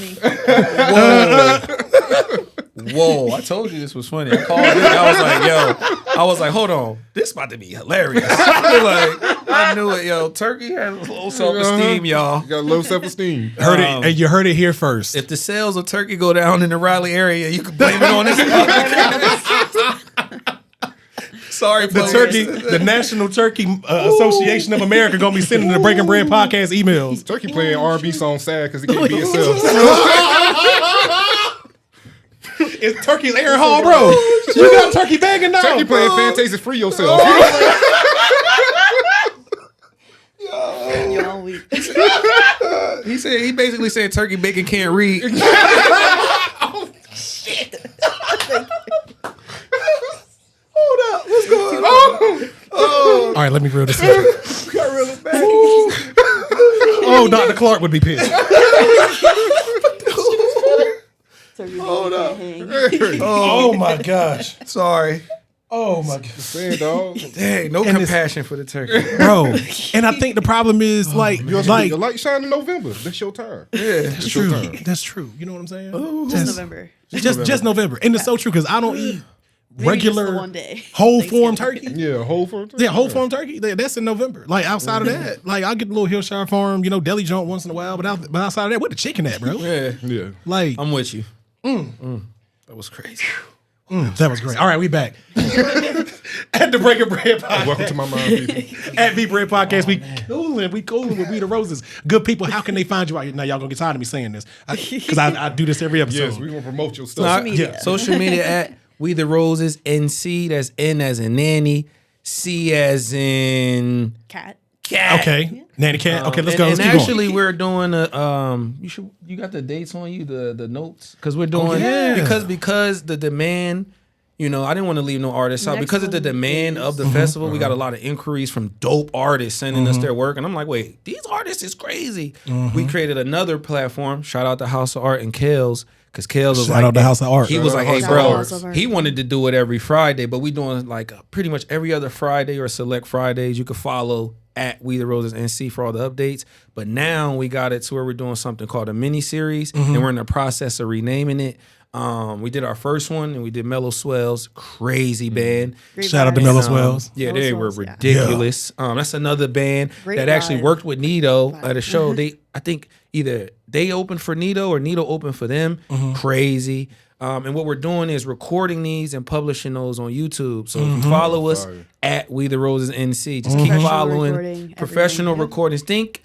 Funny. Whoa, I told you this was funny. I called Nick. I was like, hold on. This about to be hilarious. I knew it, yo. Turkey has low self-esteem, y'all. You got low self-esteem. Heard it, and you heard it here first. If the sales of turkey go down in the Raleigh area, you can blame it on this. Sorry, The folks. the National Turkey Association of America gonna be sending the Breaking Bread podcast emails. Turkey playing R&B song sad because he can't be himself. It's Turkey's Aaron Hall, bro. You got Turkey begging now. Turkey playing Fantasia Free Yourself. You all week. He basically said turkey bacon can't read. Hold up, what's going on? All right, let me reel this up. Oh, Dr. Clark would be pissed. Hold up. Oh my gosh. Sorry. Oh my god. Saying, dog. Dang, no And compassion for the turkey. Bro. And I think the problem is like The light shine in November. That's your time. Yeah. that's true. That's true. You know what I'm saying? Just November. Just November. And it's so true because I don't eat Maybe just the regular one day. whole form Thanksgiving. turkey. Yeah, whole for Yeah, whole farm turkey. That's in November. Like outside of that, like I get a little Hillshire Farm, deli joint once in a while. But outside of that, where the chicken at, bro? Yeah. Yeah. Like I'm with you. That was crazy. that was great. All right, we back at the Breaking Bread podcast. Welcome to my mind, people. At B Bread Podcast, we cooling with We the Roses. Good people, how can they find you out here? Now y'all gonna get tired of me saying this because I do this every episode. Yes, we're going to promote your stuff. media. Social media at We the Roses NC. That's N as in nanny, C as in Cat. cat. Okay, Nanny Cat. Okay, let's and, go. Let's and keep actually, going. we're doing a you got the dates on you, the notes, because we're doing yeah. because the demand. I didn't want to leave no artists out Next because of the one demand of the festival. We got a lot of inquiries from dope artists sending us their work, and I'm like, wait, these artists is crazy. We created another platform. Shout out to House of Art and Kales, because Kales was Shout like, out to House of Art. He was like, hey, Shout out bro, House of Art. he wanted to do it every Friday, but we doing like pretty much every other Friday or select Fridays. You could follow at We the Roses NC for all the updates. But now we got it to where we're doing something called a mini series, and we're in the process of renaming it. We did our first one, and we did Mellow Swells, crazy band. Great Shout out to vibes. Mellow Swells. Yeah, Mellow they were Swells, yeah. ridiculous. That's another band Great that actually vibe. worked with Nito at a show. I think either they opened for Nito or Nito opened for them. Crazy. And what we're doing is recording these and publishing those on YouTube. So if you follow us at We the Roses NC, just keep Professional following recording, professional everything, yeah. recordings.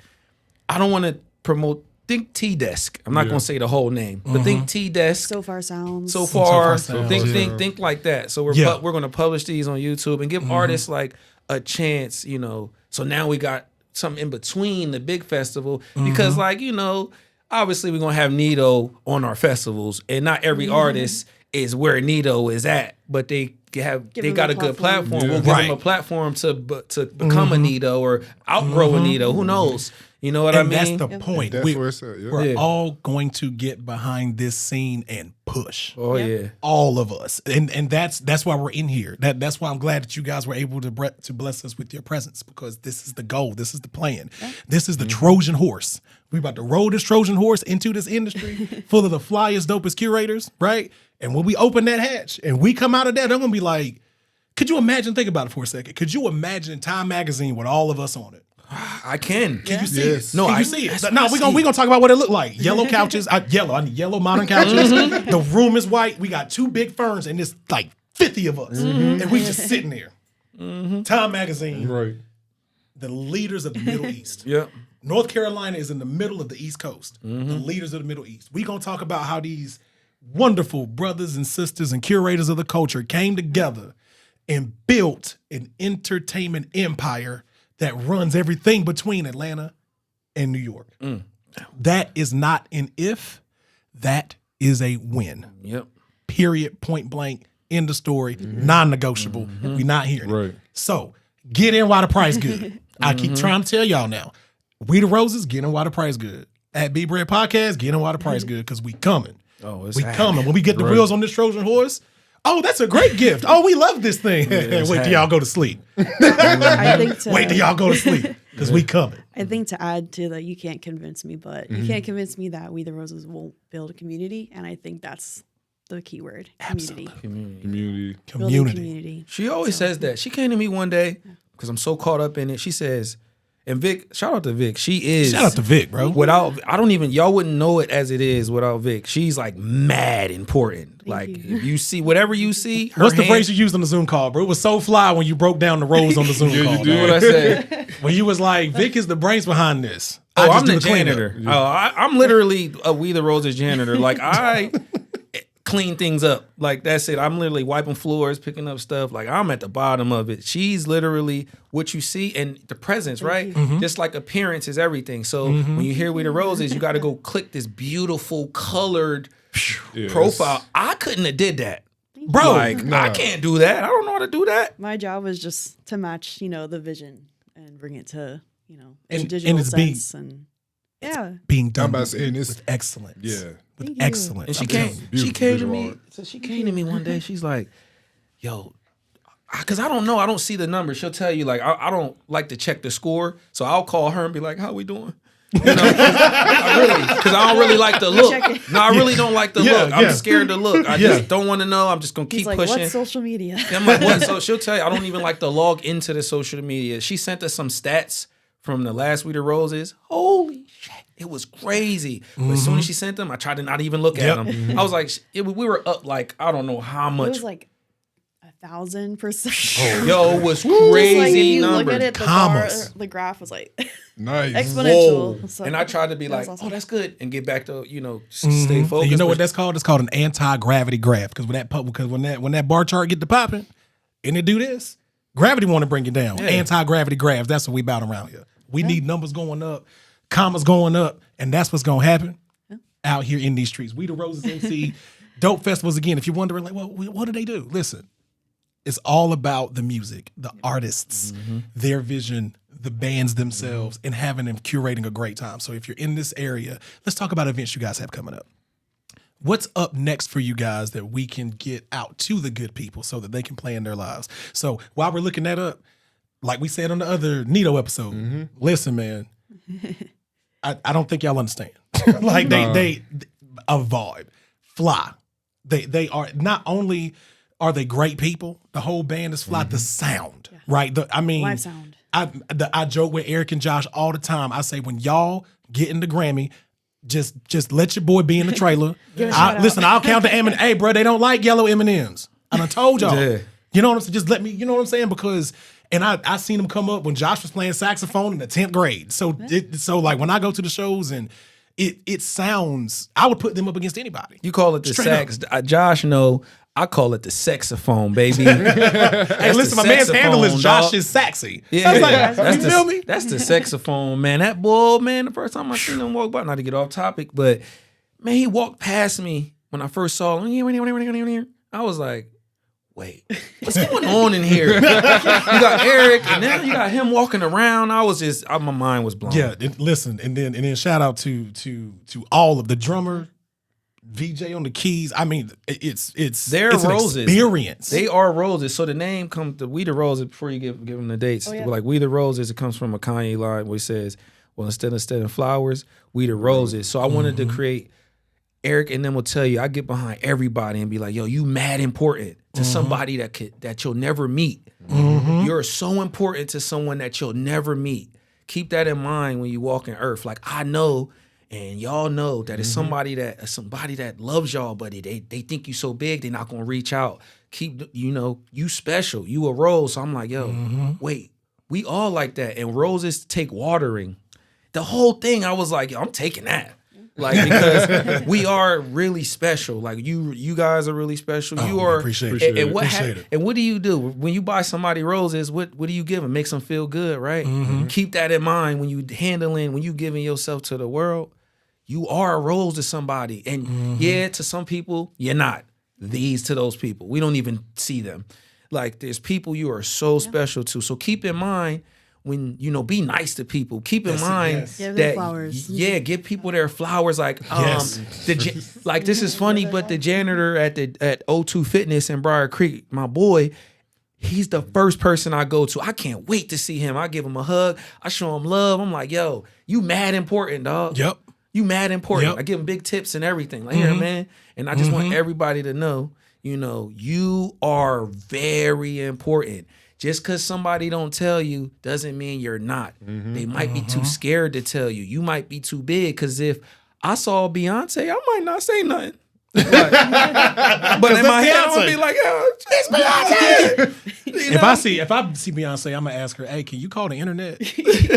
I don't want to promote. Think T-Desk. I'm not going to say the whole name, but think T-Desk. So far sounds. So far, sounds, think like that. So we're going to publish these on YouTube and give artists like a chance, So now we got something in between the big festival because, obviously we're gonna have Nito on our festivals, and not every artist is where Nito is at, but they Give them got a a good platform. platform. We'll give them a platform to become a Nito or outgrow a Nito. Who knows? You know what I And mean? that's the point. That's where it's at. Yeah. We're Yeah. all going to get behind this scene and push. Oh yeah. All of us, and that's why we're in here. That's why I'm glad that you guys were able to bless us with your presence, because this is the goal. This is the plan. This is the Trojan horse. We about to roll this Trojan horse into this industry full of the flyest, dopest curators, right? And when we open that hatch and we come out of that, I'm gonna be like, could you imagine? Think about it for a second. Could you imagine Time Magazine with all of us on it? I can. Can you see Yes. it? No, Can I- you see it? that's No, what I we're see. gonna talk about what it looked like. Yellow couches. I need yellow modern couches. The room is white. We got two big ferns, and there's like 50 of us, and we just sitting there. Time Magazine, Right. the leaders of the Middle East. Yep. North Carolina is in the middle of the East Coast. The leaders of the Middle East. We gonna talk about how these wonderful brothers and sisters and curators of the culture came together and built an entertainment empire that runs everything between Atlanta and New York. That is not an if, that is a win. Yep. Period, point blank, end of story, non-negotiable. We're not hearing it. Right. So get in while the price good. I keep trying to tell y'all now. We the Roses, get in while the price good. At B Bread Podcast, get in while the price good, because we coming. Oh, it's We happening. coming. When we get the wheels on this Trojan horse, oh, that's a great gift. Oh, we love this thing. Wait till y'all go to sleep. I think to, Wait till y'all go to sleep, because we coming. I think to add to that, you can't convince me, but you can't convince me that We the Roses won't build a community, and I think that's the key word. Community. Community. Building community. She always says that. She came to me one day because I'm so caught up in it. She says, and Vic, shout out to Vic. She is. Shout out to Vic, bro. Y'all wouldn't know it as it is without Vic. She's like mad important. Like you. if you see whatever you see. Her What's the hand- phrase you used on the Zoom call, bro? It was so fly when you broke down the roles on the Zoom Yeah, call. you did. What I dog. said? When you was like, Vic is the brains behind this. Oh, I I'm just the do cleanup. janitor. Oh, I'm literally a We the Roses janitor. Like I clean things up. Like that's it. I'm literally wiping floors, picking up stuff. Like I'm at the bottom of it. She's literally what you see and the presence, right? Just like appearance is everything. So when you hear We the Roses, you got to go click this beautiful colored Yes. profile. I couldn't have did that. Bro, Like I can't do that. I don't know how to do that. My job was just to match, the vision and bring it to, And- a digital and it's being- sense. And yeah. being I'm done about to say, and it's with excellence. yeah. With Thank you. excellence. And she I'm came. telling you. She Beautiful came to visual me. art. So she came to me one day. She's like, "Yo, because I don't know. I don't see the numbers. She'll tell you like I don't like to check the score. So I'll call her and be like, "How we doing?" Because I don't really like the look. Check it. No, I really don't like the Yeah, look. I'm yeah. scared to look. I just don't want to know. I'm just gonna He's keep like, pushing. what's social media? I'm like, what? So she'll tell you, I don't even like to log into the social media. She sent us some stats from the last We the Roses. Holy shit. It was crazy. But as soon as she sent them, I tried to not even look at them. I was like, we were up like, I don't know how It much. was like 1,000%. Yo, it was Just like if crazy you numbers. look at it, Commas. the graph was like Nice. exponential. So And I tried to be that was like, awesome. oh, that's good. And get back to, stay focused. And you know what But that's called? It's called an anti-gravity graph. Because when that bar chart get to popping and it do this, gravity want to bring you down. Yeah. Anti-gravity graphs. That's what we about around here. We need numbers going up, commas going up, and that's what's gonna happen out here in these streets. We the Roses MC Dope Festivals again. If you're wondering, like, well, what do they do? Listen, it's all about the music, the artists, their vision, the bands themselves, and having them curating a great time. So if you're in this area, let's talk about events you guys have coming up. What's up next for you guys that we can get out to the good people so that they can play in their lives? So while we're looking that up, like we said on the other Nito episode, listen, man, I don't think y'all understand. Like they a vibe, fly. They are not only are they great people, the whole band is fly. The sound, right? Live sound. I joke with Eric and Josh all the time. I say when y'all get in the Grammy, just let your boy be in the trailer. Give a shout out. Listen, I'll count the M&M. Hey, bro, they don't like yellow M&Ms. And I told y'all. Yeah. You know what I'm saying? Just let me, you know what I'm saying? Because, and I seen them come up when Josh was playing saxophone in the 10th grade. So, like when I go to the shows and it sounds, I would put them up against anybody. you call it the Straight sax. Josh, no, I call it the saxophone, baby. Hey, listen, my man's handle is Josh is saxy. I was like, you feel me? That's the saxophone, man. That boy, man, the first time I seen him walk by, not to get off topic, but man, he walked past me when I first saw him. I was like, wait, what's going on in here? You got Eric, and then you got him walking around. My mind was blown. Yeah, listen, and then shout out to all of the drummer, VJ on the keys. I mean, it's They're it's an Roses. experience. They are Roses. So the name comes to We the Roses before you give them the dates. Oh, yeah. Like We the Roses, it comes from a Kanye line where he says, well, instead of flowers, we the roses. So I wanted to create Eric and them will tell you, I get behind everybody and be like, yo, you mad important to somebody that you'll never meet. You're so important to someone that you'll never meet. Keep that in mind when you walk in earth. Like I know and y'all know that it's somebody that loves y'all, but they think you so big, they're not gonna reach out. Keep you special. You a rose. So I'm like, yo, wait, we all like that. And roses take watering. The whole thing, I was like, yo, I'm taking that. Like, because we are really special. Like you guys are really special. You are appreciate it. and what Appreciate it. and what do you do when you buy somebody roses? What do you give them? Makes them feel good, right? Keep that in mind when you when you giving yourself to the world. You are a rose to somebody, and yeah, to some people you're not. These to those people, we don't even see them. Like there's people you are so special to. So keep in mind. When be nice to people. Keep in mind Give them that flowers. give people their flowers. Like like this is funny, but the janitor at O2 Fitness in Briar Creek, my boy, he's the first person I go to. I can't wait to see him. I give him a hug. I show him love. I'm like, yo, you mad important, dog. Yep. You mad important. Yep. I give them big tips and everything. Like, here, man. And I just want everybody to know, you know, you are very important. Just because somebody don't tell you doesn't mean you're not. They might be too scared to tell you. You might be too big. Because if I saw Beyonce, I might not say nothing. But in my head, I'm gonna be like, "Yo, it's Beyonce." You If know? I see Beyonce, I'm gonna ask her, "Hey, can you call the internet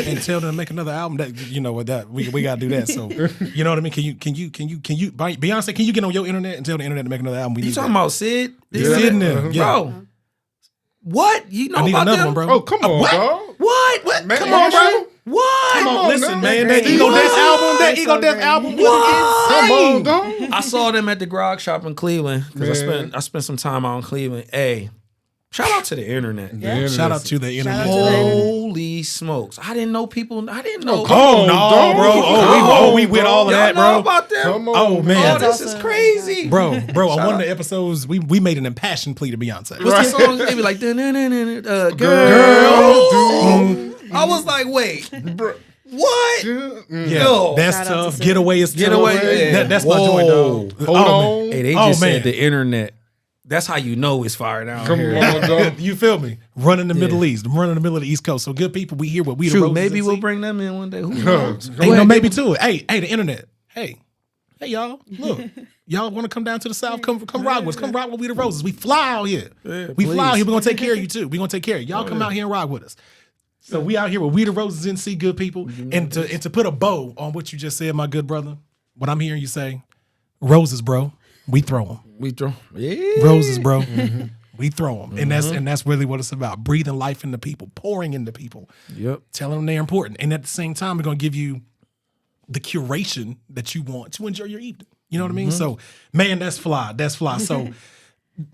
and tell them to make another album?" That you know what that we gotta do that. So you know what I mean? Can you Beyonce? Can you get on your internet and tell the internet to make another album? We You need talking that. about Sid? Yeah. Sid and them, yeah. Bro. What? You know I need about another them? one, bro. Oh, come on, dog. What? Man, Come on, Marshall? bro. What? Come on, listen, man. They're That great. Ego Death What? album, that They're Ego so Death great. album. What? Come on, dog. I saw them at the Grog Shop in Cleveland because Man. I spent some time out in Cleveland. Hey, shout out to the internet. Yeah. Shout out to the internet. out to the internet. Holy smokes! I didn't know people. I didn't know. Oh no, dog. bro. We with all of Y'all that, know bro. about them? Come on. Oh man, Oh, That's this is awesome. crazy, bro. On Shout one of out. the episodes, we made an impassioned plea to Beyonce. What's the song? They be like, girl. I was like, wait, what? Yeah, Yo. that's Shout out to tough. Sid. Getaway is tough. Getaway, yeah. That's my Whoa. joint, dog. Hold on. Hey, they Oh, just man. said the internet. That's how you know it's fire down Come here. on, dog. You feel me? Running the Middle East, running the middle of the East Coast. So good people, we here with We the True, Roses. maybe and we'll see. bring them in one day. Who Come knows? on. Ain't no maybe to it. Hey, the internet. Hey, y'all. Look, y'all want to come down to the South? Come rock with us. Come rock with We the Roses. We fly out here. We fly out here. We're gonna take care of you too. We're gonna take care of you. Y'all come out here and rock with us. So we out here with We the Roses NC, good people. And to put a bow on what you just said, my good brother, what I'm hearing you say, roses, bro. We throw them. We throw Roses, bro. We throw them, and that's really what it's about: breathing life into people, pouring into people, Yep. telling them they're important, and at the same time, we're gonna give you the curation that you want to enjoy your evening. You know what I mean? So, man, that's fly. That's fly. So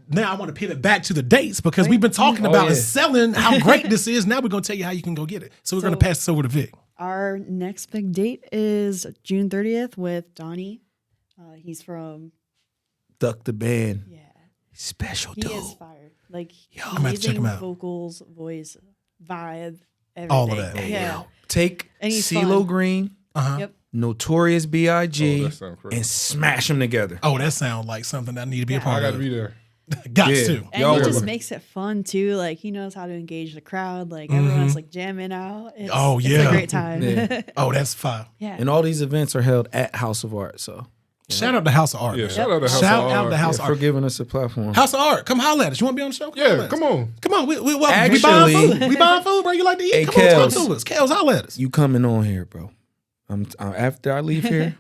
now I want to pivot back to the dates because we've been talking about and selling how great this is. Now we're gonna tell you how you can go get it. So we're gonna pass this over to Vic. Our next big date is June 30th with Donnie. He's from Duck the band. yeah. Special He dude. is fire. Like I'm gonna have to check him amazing out. vocals, voice, vibe, everything. All of that. Yeah. Take And he's CeeLo fun. Green, Yep. Notorious Oh, B.I.G. that sound crazy. and smash them together. Oh, that sounds like something that I need to be a Yeah. part I got of. to be there. Got Yeah. to. And Y'all he were- just makes it fun too. Like he knows how to engage the crowd. Like everyone's like jamming out. It's, Oh, it's yeah. a great time. Yeah. Yeah. Oh, that's fire. And all these events are held at House of Art. So Shout out to House of Art. Yeah, man. shout out to House Shout of out Art. to House yeah, of for Art. giving us a platform. House of Art. Come holler at us. You want to be on the show? Yeah, come on. Come on. We welcome. Actually- we buying food. We buying food, bro. You like to eat? Hey, Come on, Kels. talk to us. Kels, holler at us. You coming on here, bro? After I leave here.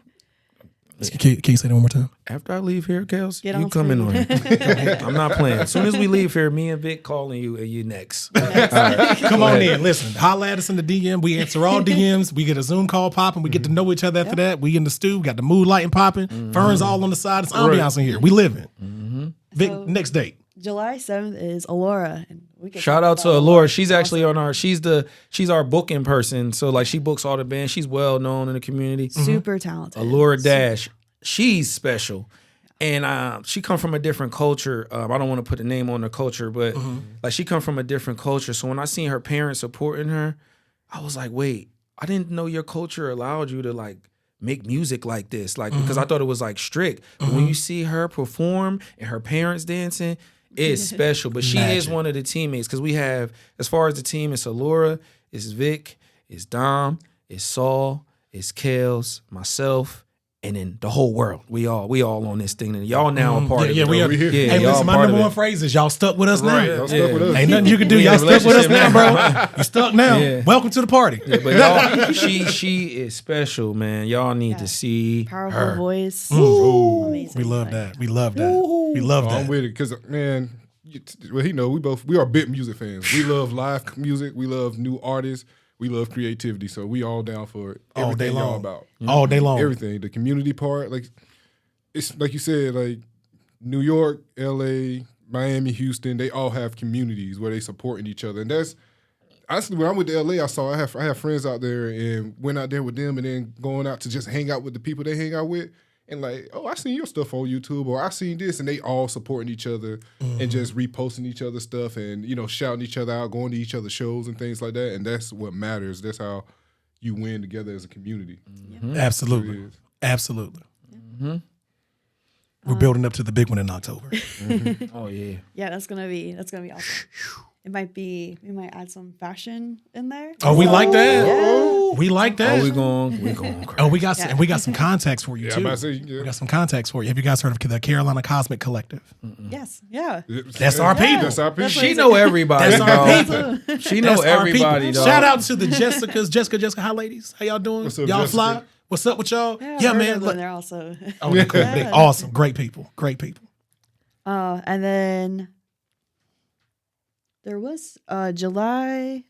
Can you say that one more time? After I leave here, Kels, Get you on coming on screen. here. I'm not playing. As soon as we leave here, me and Vic calling you and you next. Come on in. Listen, holler at us in the DM. We answer all DMs. We get a Zoom call popping. We get to know each other after that. We in the stew. Got the mood lighting popping. Ferns all on the side. It's ambiance in here. We living. Vic, So- next date. July 7th is Alora. And we can Shout talk out to about Allura. She's Awesome. actually on our. She's our booking person. So like she books all the bands. She's well known in the community. super talented. Allura Dash. She's special. And she come from a different culture. I don't want to put a name on the culture, but like she come from a different culture. So when I seen her parents supporting her, I was like, wait, I didn't know your culture allowed you to like make music like this. Like because I thought it was like strict. But when you see her perform and her parents dancing, it's special. But she is one of the teammates because we have, as far as the team, it's Allura, it's Vic, it's Dom, it's Saul, it's Kels, myself. And then the whole world, we all on this thing, and y'all now a part of Yeah, it. we are. we here. Yeah, Hey, y'all listen, my part number of one it. phrase is y'all stuck with us now. Y'all stuck with us. Ain't nothing you can do. We Y'all in a stuck with us relationship now, now. bro. You stuck now. Yeah. Welcome to the party. But y'all, she is special, man. Y'all need Yeah. to see Powerful her. voice. Ooh. Amazing. We love Like, that. We love that. We love I'm that. with it because man, well, he know we are big music fans. We love live music. We love new artists. We love creativity. So we all down for it. All day Everything y'all long. about All day long. everything. The community part, like it's like you said, like New York, LA, Miami, Houston. They all have communities where they supporting each other, and that's. Honestly, when I went to LA, I have friends out there and went out there with them, and then going out to just hang out with the people they hang out with. And like, oh, I seen your stuff on YouTube, or I seen this, and they all supporting each other and just reposting each other's stuff, and shouting each other out, going to each other's shows and things like that. And that's what matters. That's how you win together as a community. Absolutely. It is. Absolutely. We're building up to the big one in October. Oh yeah. Yeah, that's gonna be awesome. We might add some fashion in there. Oh, we like that. Yeah. We like that. Oh, we going crazy. Oh, we got some, and we got some contacts for you Yeah, too. I'm about to say, yeah. We got some contacts for you. Have you guys heard of the Carolina Cosmic Collective? Yes. Yeah. That's our people. That's our people. She know everybody. That's our dog. people. She know That's our everybody. people. Dog. Shout out to the Jessica. Hi, ladies. How y'all doing? What's up, y'all Jessica? fly? What's up with y'all? Yeah, Yeah, I've heard man. of them. Look. They're also. Oh, they're cool. Yeah. They're awesome. Great people. Great people. And then there was July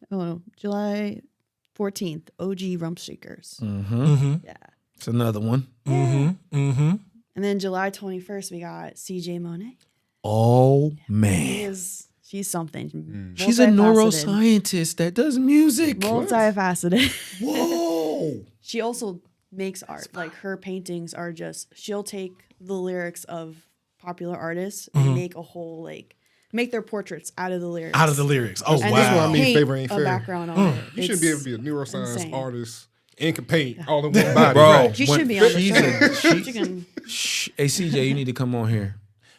14th, OG Rump Shakers. Mm-hmm. Yeah. It's another one. Mm-hmm. Mm-hmm. And then July 21st, we got CJ Monet. Oh man, She's something. she's a Multifaceted. neuroscientist that does music. Multifaceted. Whoa. She also makes art. Like her paintings are she'll take the lyrics of popular artists and make a whole make their portraits out of the lyrics. Out of the lyrics. Oh, And That's then what I wow. mean, paint favor ain't a fair. background on it. You should be able to be a neuroscience insane. artist and can paint all in one body. Bro. Right. You When- should be on the she's show. a- You can- Hey CJ, you need to come on here.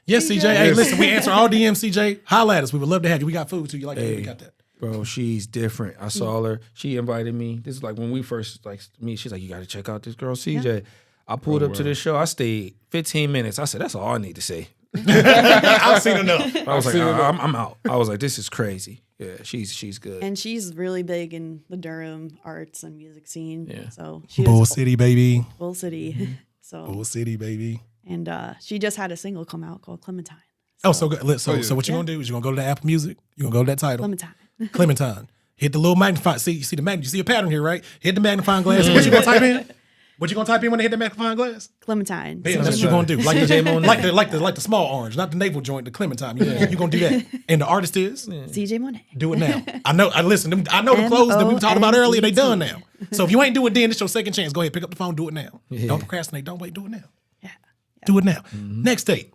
Yes, CJ. Hey, listen, we answer all DMs, CJ. Holla at us. We would love to have you. We got food too. You like that? We got that. Bro, she's different. I saw her. She invited me. This is like when we first meet. She's like, you got to check out this girl, CJ. I pulled up to the show. I stayed 15 minutes. I said, that's all I need to say. I've seen enough. I was like, I'm out. I was like, this is crazy. Yeah, she's good. And she's really big in the Durham arts and music scene. Yeah. So she Bull was City, baby. Bull City. So Bull City, baby. and she just had a single come out called Clementine. Oh, so good. So yeah. what you gonna do is you gonna go to the Apple Music. You gonna go to that title, Clementine. Clementine. Hit the little magnifying. See, you see the you see a pattern here, right? Hit the magnifying glass. What you gonna type in? What you gonna type in when they hit the magnifying glass? Clementine. Yeah, that's what you're gonna do. Like the small orange, not the navel joint, the Clementine. You gonna do that. And the artist is CJ Monet. do it now. I know the clothes that we were talking about earlier, they done now. So if you ain't do it then, it's your second chance. Go ahead, pick up the phone, do it now. Yeah. Don't procrastinate, don't wait, do it now. Yeah. Do it now. Next date.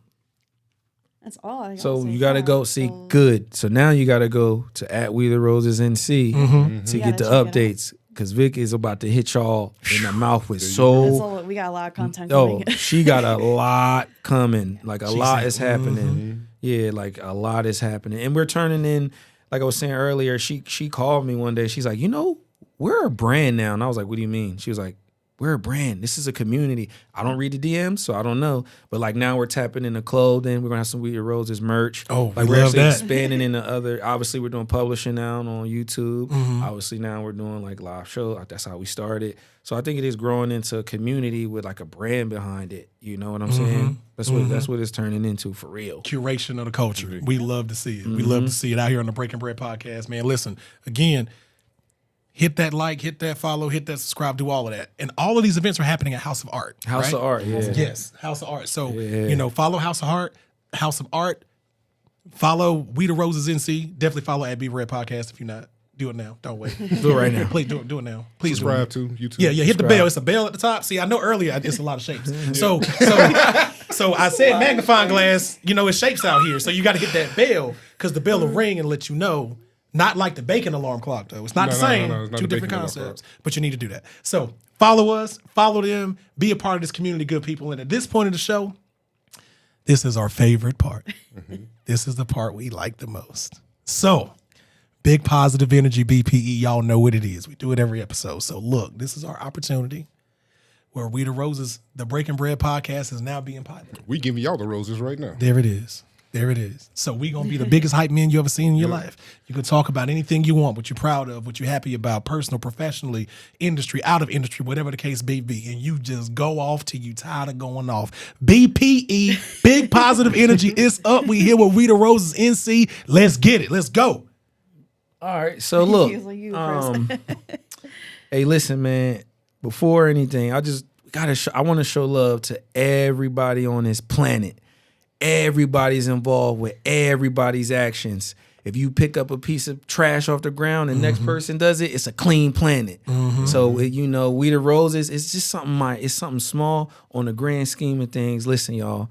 That's all I got. So you gotta go see good. So now you gotta go to @WeTheRoses NC to You get the gotta check it updates because Vic is about to hit y'all in the mouth with That's so. all, we got a lot of content Oh, coming. she got a lot coming. Like a lot said, is happening. Yeah, like a lot is happening, and we're turning in. Like I was saying earlier, she called me one day. She's like, we're a brand now, and I was like, what do you mean? She was like, we're a brand. This is a community. I don't read the DMs, so I don't know. But like now we're tapping into clothing. We're gonna have some We The Roses merch. Oh, like we we're love actually that. expanding into other. Obviously, we're doing publishing now on YouTube. Obviously, now we're doing like live show. That's how we started. So I think it is growing into a community with like a brand behind it. You know what I'm saying? That's what it's turning into for real. Curation of the culture. We love to see it. We love to see it out here on the Breaking Bread podcast, man. Listen, again, hit that like, hit that follow, hit that subscribe, do all of that. And all of these events are happening at House of Art. House right? of Art, yeah. Yes, House of Art. So, Yeah. follow House of Art, follow We The Roses NC. Definitely follow at Be Red Podcast if you're not. Do it now. Don't wait. Do it right now. Please do it now. Please do Subscribe it. to YouTube. Yeah, hit the bell. It's a bell at the top. See, I know earlier it's a lot of shapes. So I said magnifying glass, it's shapes out here. So you got to hit that bell because the bell will ring and let you know. Not like the bacon alarm clock, though. It's not the same. no, it's not Two the different bacon alarm clock. concepts. But you need to do that. So follow us, follow them, be a part of this community, good people. And at this point of the show, this is our favorite part. This is the part we like the most. So, big positive energy BPE. Y'all know what it is. We do it every episode. So look, this is our opportunity where We The Roses, the Breaking Bread podcast, is now being piloted. We giving y'all the roses right now. There it is. There it is. So we going to be the biggest hype men you ever seen in your life. You can talk about anything you want, what you're proud of, what you're happy about, personal, professionally, industry, out of industry, whatever the case may be. And you just go off till you tired of going off. BPE, big positive energy. It's up. We here with We The Roses NC. Let's get it. Let's go. All right. So look, Usually you first. hey, listen, man. Before anything, I want to show love to everybody on this planet. Everybody's involved with everybody's actions. If you pick up a piece of trash off the ground and the next person does it, it's a clean planet. So We The Roses, it's just something small on the grand scheme of things. Listen, y'all,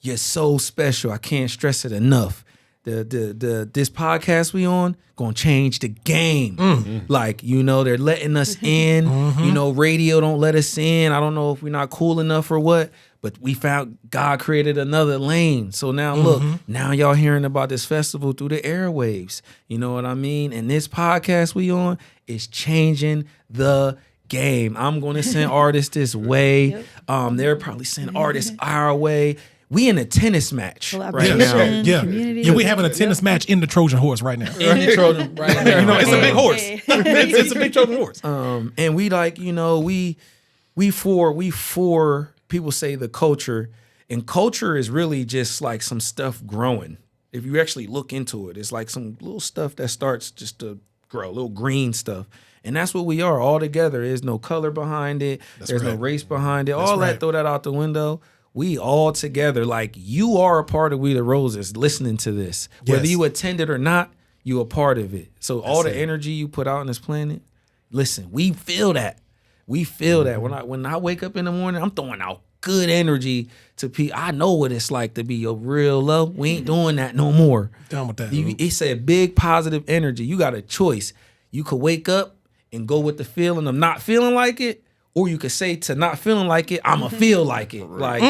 you're so special. I can't stress it enough. this podcast we on gonna change the game. Like, they're letting us in. Radio don't let us in. I don't know if we're not cool enough or what, but we found God created another lane. So now look, now y'all hearing about this festival through the airwaves. You know what I mean? And this podcast we on is changing the game. I'm gonna send artists this way. They'll probably send artists our way. We in a tennis match right Collaboration, now. community. we having a tennis match in the Trojan horse right now. In the Trojan right now. It's a big horse. It's a big Trojan horse. And we like, we for people say the culture, and culture is really just like some stuff growing. If you actually look into it, it's like some little stuff that starts just to grow, little green stuff. And that's what we are all together. There's no color behind it. There's no race behind it. All that, throw that out the window. We all together, like you are a part of We the Roses listening to this. Whether you attended or not, you a part of it. So all the energy you put out on this planet, listen, we feel that. We feel that. When I wake up in the morning, I'm throwing out good energy to people. I know what it's like to be a real low. We ain't doing that no more. Done with that. It's a big positive energy. You got a choice. You could wake up and go with the feeling of not feeling like it, or you could say to not feeling like it, I'ma feel like it. Like,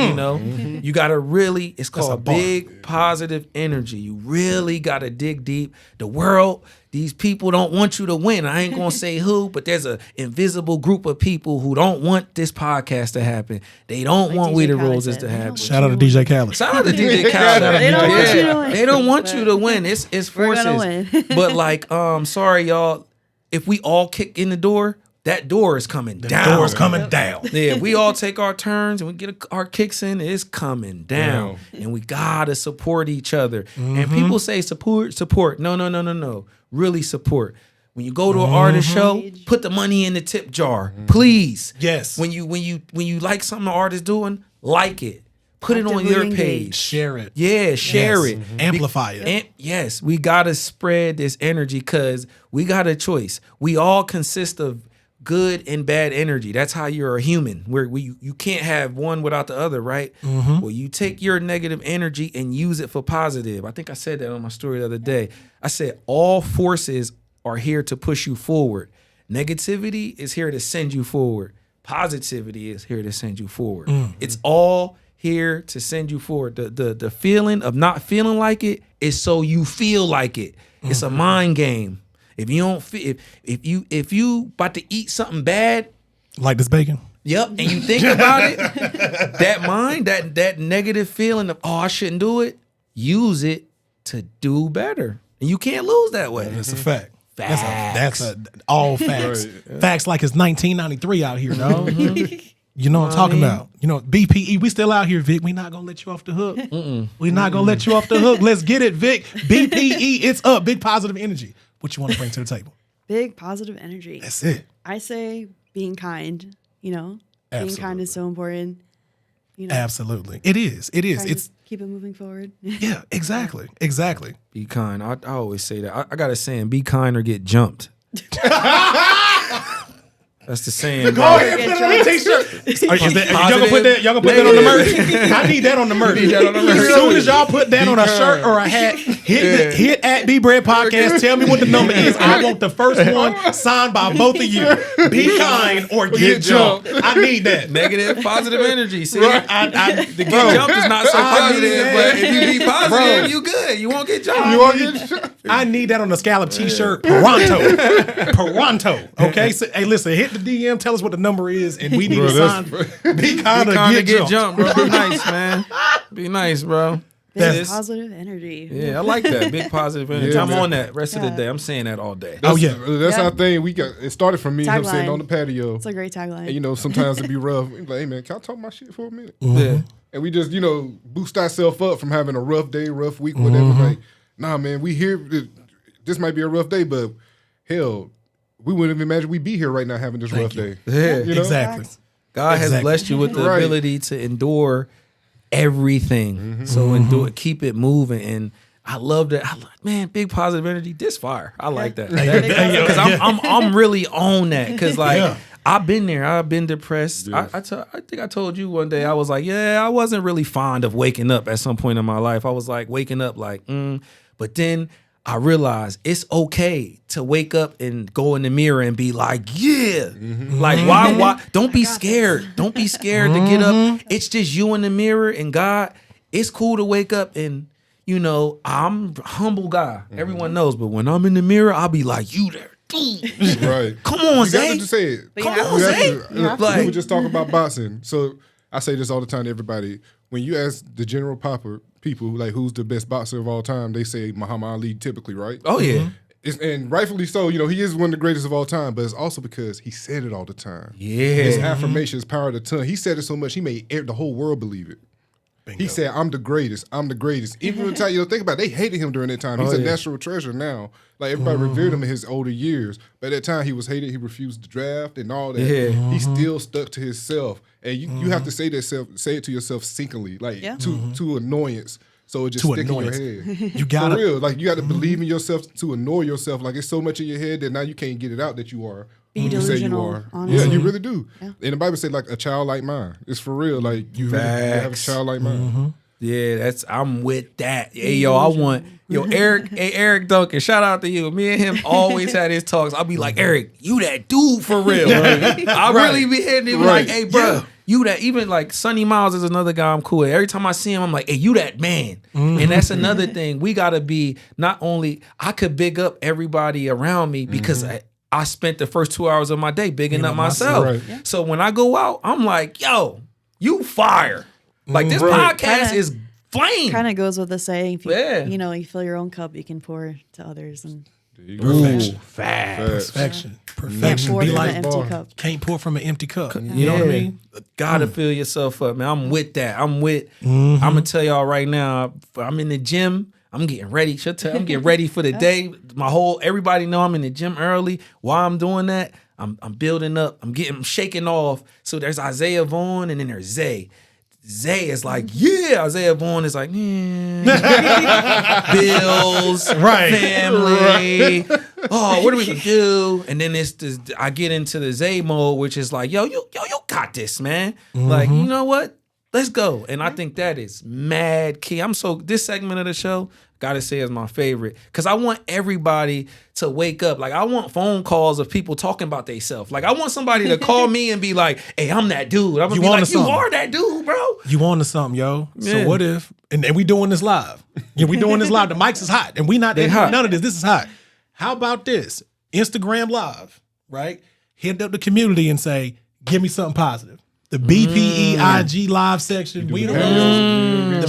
you gotta really, it's called big positive energy. You really gotta dig deep. The world, these people don't want you to win. I ain't gonna say who, but there's an invisible group of people who don't want this podcast to happen. They don't want DJ We the Khaled Roses said, to they don't happen. want Shout out to DJ Khaled. Shout out to DJ Khaled. They don't want you to win. They don't want you to win. It's We're gonna forces. win. But like, sorry y'all, if we all kick in the door, that door is coming down. The door's coming down. Yeah, we all take our turns and we get our kicks in, it's coming down. And we gotta support each other. And people say support. No. Really support. When you go to an artist show, put the money in the tip jar. Please. Yes. When you like something the artist doing, like it. Put it on Actively your engage. page. Share it. Yeah, share Yes. it. Amplify it. And yes, we gotta spread this energy because we got a choice. We all consist of good and bad energy. That's how you're a human. Where you can't have one without the other, right? Well, you take your negative energy and use it for positive. I think I said that on my story the other day. I said all forces are here to push you forward. Negativity is here to send you forward. Positivity is here to send you forward. It's all here to send you forward. The feeling of not feeling like it is so you feel like it. It's a mind game. If you don't feel, if you about to eat something bad, Like this bacon. yep, and you think about it, that mind, that negative feeling of I shouldn't do it, use it to do better, and you can't lose that way. That's a fact. Facts. That's all facts. Facts like it's 1993 out here, dog. You know what I'm talking about. BPE, we still out here, Vic. We not gonna let you off the hook. We not gonna let you off the hook. Let's get it, Vic. BPE, it's up. Big positive energy. What you want to bring to the table? Big positive energy. That's it. I say being kind, Being kind Absolutely. is so important. Absolutely. It is. It is. Trying to It's keep it moving forward. yeah, exactly. Exactly. Be kind. I always say that. I got a saying: be kind or get jumped. That's the saying. Go bro. ahead, put it on a t-shirt. Y'all gonna put Positive, that on the merch? I need that on the merch. As soon as y'all put that on a shirt or a hat, hit at B Bread Podcast. Tell me what the number is. I want the first one signed by both of you. Be kind or get jumped. I need that. Negative, positive energy. See, Right. the get jumped is not so I positive, need that. but if you be positive, Bro. you good. You won't get jumped. I need that on the scallop t-shirt. Pronto. Okay. So, hey, listen, hit the DM, tell us what the number is, and we need to sign. Be kind or Kinda get jumped. bro. Be nice, man. Be nice, bro. Big This- positive energy. Yeah, I like that. Big positive energy. Yeah, I'm man. on that rest of the Yeah. day. I'm saying that all day. Oh, yeah. That's Yeah. our thing. It started from me, him sitting Tagline. on the patio. It's a great tagline. And, sometimes it'd be rough. We'd be like, hey, man, can I talk my shit for a minute? Yeah. And we just, boost ourselves up from having a rough day, rough week, whatever. Like, nah, man, we here. This might be a rough day, but hell, we wouldn't even imagine we'd be here right now having this rough day. Yeah. Exactly. God has Exactly. blessed you with the Right. ability to endure everything. So endure, keep it moving. And I love that. Man, big positive energy. This fire. I like that. Big positive Because I'm really on that. Because like Yeah. I've been there. I've been depressed. Yeah. I think I told you one day. I was like, I wasn't really fond of waking up at some point in my life. I was like waking up like, but then I realized it's okay to wake up and go in the mirror and be like, like why? Don't be scared. Don't be scared to get up. It's just you in the mirror and God. It's cool to wake up and. You know, I'm a humble guy. Everyone knows, but when I'm in the mirror, I'll be like, you there. Right. Come on, You got Zay. to say it. But you Come have on, to. Zay. You have to. We were Like, just talking about boxing. So I say this all the time to everybody. When you ask the general people, like who's the best boxer of all time, they say Muhammad Ali typically, right? oh yeah. And rightfully so. You know, he is one of the greatest of all time, but it's also because he said it all the time. His Yeah. affirmation, his power of the tongue. He said it so much, he made the whole world believe it. He said, I'm the greatest. I'm the greatest. Even the time, think about it, they hated him during that time. He's a national treasure now. Like, everybody revered him in his older years. But at that time, he was hated. He refused to draft and all that. Yeah. He still stuck to himself. And you have to say it to yourself sinkingly, like, Yeah. to annoyance. So it just To stick annoyance. in your head. You gotta For real. Like, you got to believe in yourself to annoy yourself. Like, it's so much in your head that now you can't get it out that you are. Be who you say you delusional, are. honestly. Yeah, you really do. And the Bible say, like, a child like mine. It's for real. Like, you really have a Facts. child like mine. Yeah, I'm with that. Hey, yo, I want Eric Duncan. Shout out to you. Me and him always had his talks. I'll be like, Eric, you that dude for real. I really be hitting him like, hey, bro, you that. Even like Sonny Miles is another guy I'm cool with. Every time I see him, I'm like, hey, you that man. And that's another thing. We gotta be not only I could big up everybody around me because I spent the first 2 hours of my day bigging up myself. Right. So when I go out, I'm like, yo, you fire. Like this Right. podcast Kinda- is flame. Kind of goes with the saying, if you, Yeah. you know, you fill your own cup, you can pour to others, and Perfection. Facts. Perfection. can't Perfection. pour Be from like, an empty cup. can't pour from an empty cup. You know what I mean? Gotta fill yourself up, man. I'm with that. I'm gonna tell y'all right now. I'm in the gym. I'm getting ready. I'm getting ready for the day. Everybody know I'm in the gym early. While I'm doing that, I'm building up. I'm shaking off. So there's Isaiah Vaughn and then there's Zay. Zay is like, yeah. Isaiah Vaughn is like, bills, Right. family. Oh, what are we gonna do? And then I get into the Zay mode, which is like, yo, you got this, man. Like, you know what? Let's go. And I think that is mad key. This segment of the show, gotta say, is my favorite. Cause I want everybody to wake up. Like, I want phone calls of people talking about themselves. Like, I want somebody to call me and be like, hey, I'm that dude. I'm gonna be like, you something. are that dude, bro. You on to something, yo. Yeah. So what if, and we doing this live. Yeah, we doing this live. The mics is hot. And we not They hot. none of this. This is hot. How about this? Instagram live, right? Hit up the community and say, give me something positive. The BPE IG live section. We the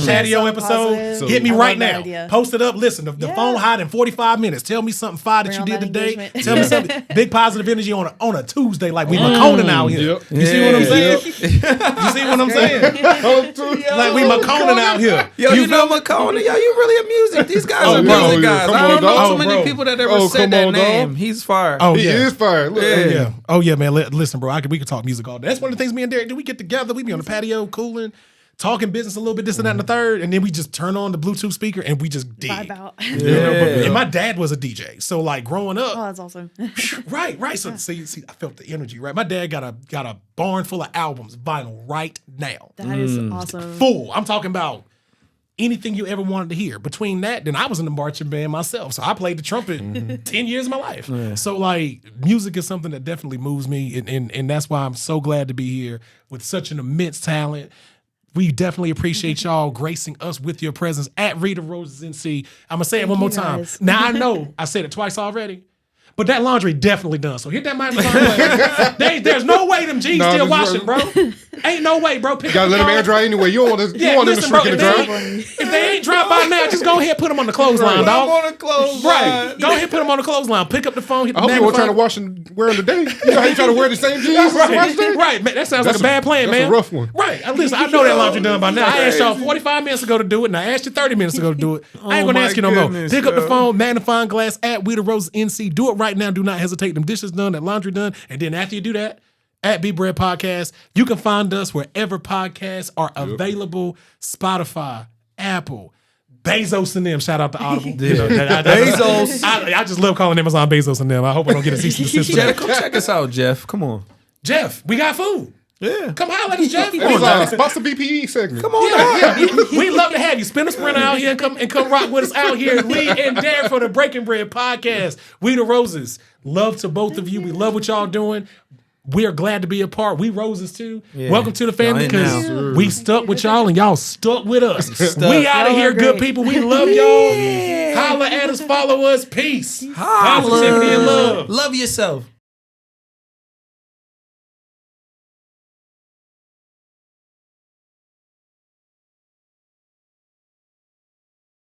patio Something episode. positive. Hit me I right love that now. idea. Post it up. Listen, the Yeah. phone hot in 45 minutes. Tell me something fire that Bring you on did that today. engagement. Tell me something. Big positive energy on a Tuesday like we McConan out here. Yep. You see what I'm Yeah. saying? You see what I'm saying? Like we McConan out here. Yo, you know McCona? Yo, you really a music. These guys Oh, are bro, music yeah. guys. Come I on, don't know dog. too Oh, many bro. people that ever Oh, said come that on, dog. name. He's fire. Oh, He yeah. is fire. Look, Yeah. Oh yeah, man. Listen, bro. We could talk music all day. That's one of the things me and Derek do. We get together. We be on the patio, cooling, talking business a little bit, this and that and the third, and then we just turn on the Bluetooth speaker and we just dig. Vibe out. You know, and my dad was a DJ, so like growing up, Oh, that's awesome. right. So see, I felt the energy. Right, my dad got a barn full of albums, vinyl, right now, That is awesome. full. I'm talking about anything you ever wanted to hear. Between that, then I was in the marching band myself. So I played the trumpet 10 years of my life. So like music is something that definitely moves me. And that's why I'm so glad to be here with such an immense talent. We definitely appreciate y'all gracing us with your presence at Rita Roses NC. I'm gonna say it one more you, time. guys. Now I know I said it twice already. But that laundry definitely done. So hit that microphone. There's no way them jeans Nah, still this washing, bro. Ain't no way, bro. Pick Gotta up let the them air phone. dry anyway. You don't want Yeah, them to listen, bro, shrink in the if dry. if they ain't dry by now, just go ahead, put them on the clothesline, dog. on a clothes Right. Go ahead, put them on the clothesline. Pick up the phone, hit the I hope you weren't trying to magnifying- wash and wear them today. You know how you trying to wear the same jeans as yesterday? Right, man, that sounds That's like a bad plan, that's man. a rough one. Right, listen, I know that laundry done by now. I asked y'all 45 minutes ago to do it, and I asked you 30 minutes ago to do it. I ain't gonna my ask you no more. goodness, Pick up the yo. phone, magnifying glass at Rita Roses NC. Do it right now. Do not hesitate. Them dishes done, that laundry done, and then after you do that, at Be Bread Podcast, you can find us wherever podcasts are available: Spotify, Apple, Bezos and them. Shout out to Audible. Bezos. I just love calling Amazon Bezos and them. I hope I don't get a cease and desist for Jeff, that. come check us out, Jeff. Come on. Jeff, we got food. Yeah. Come holler at us, Jeff. This is our sponsor BPE segment. Come on. Yeah, we love to have you. Spin a sprinter out here and come rock with us out here. Lee and Darren for the Breaking Bread podcast. We the Roses. Love to both of you. We love what y'all doing. We are glad to be a part. We Roses too. Yeah. Welcome to the family Y'all in because now. we stuck with y'all and y'all stuck with us. We out of Y'all here, are good great. people. We love y'all. Holla at us, follow us. Peace. Positivity and love. Love yourself.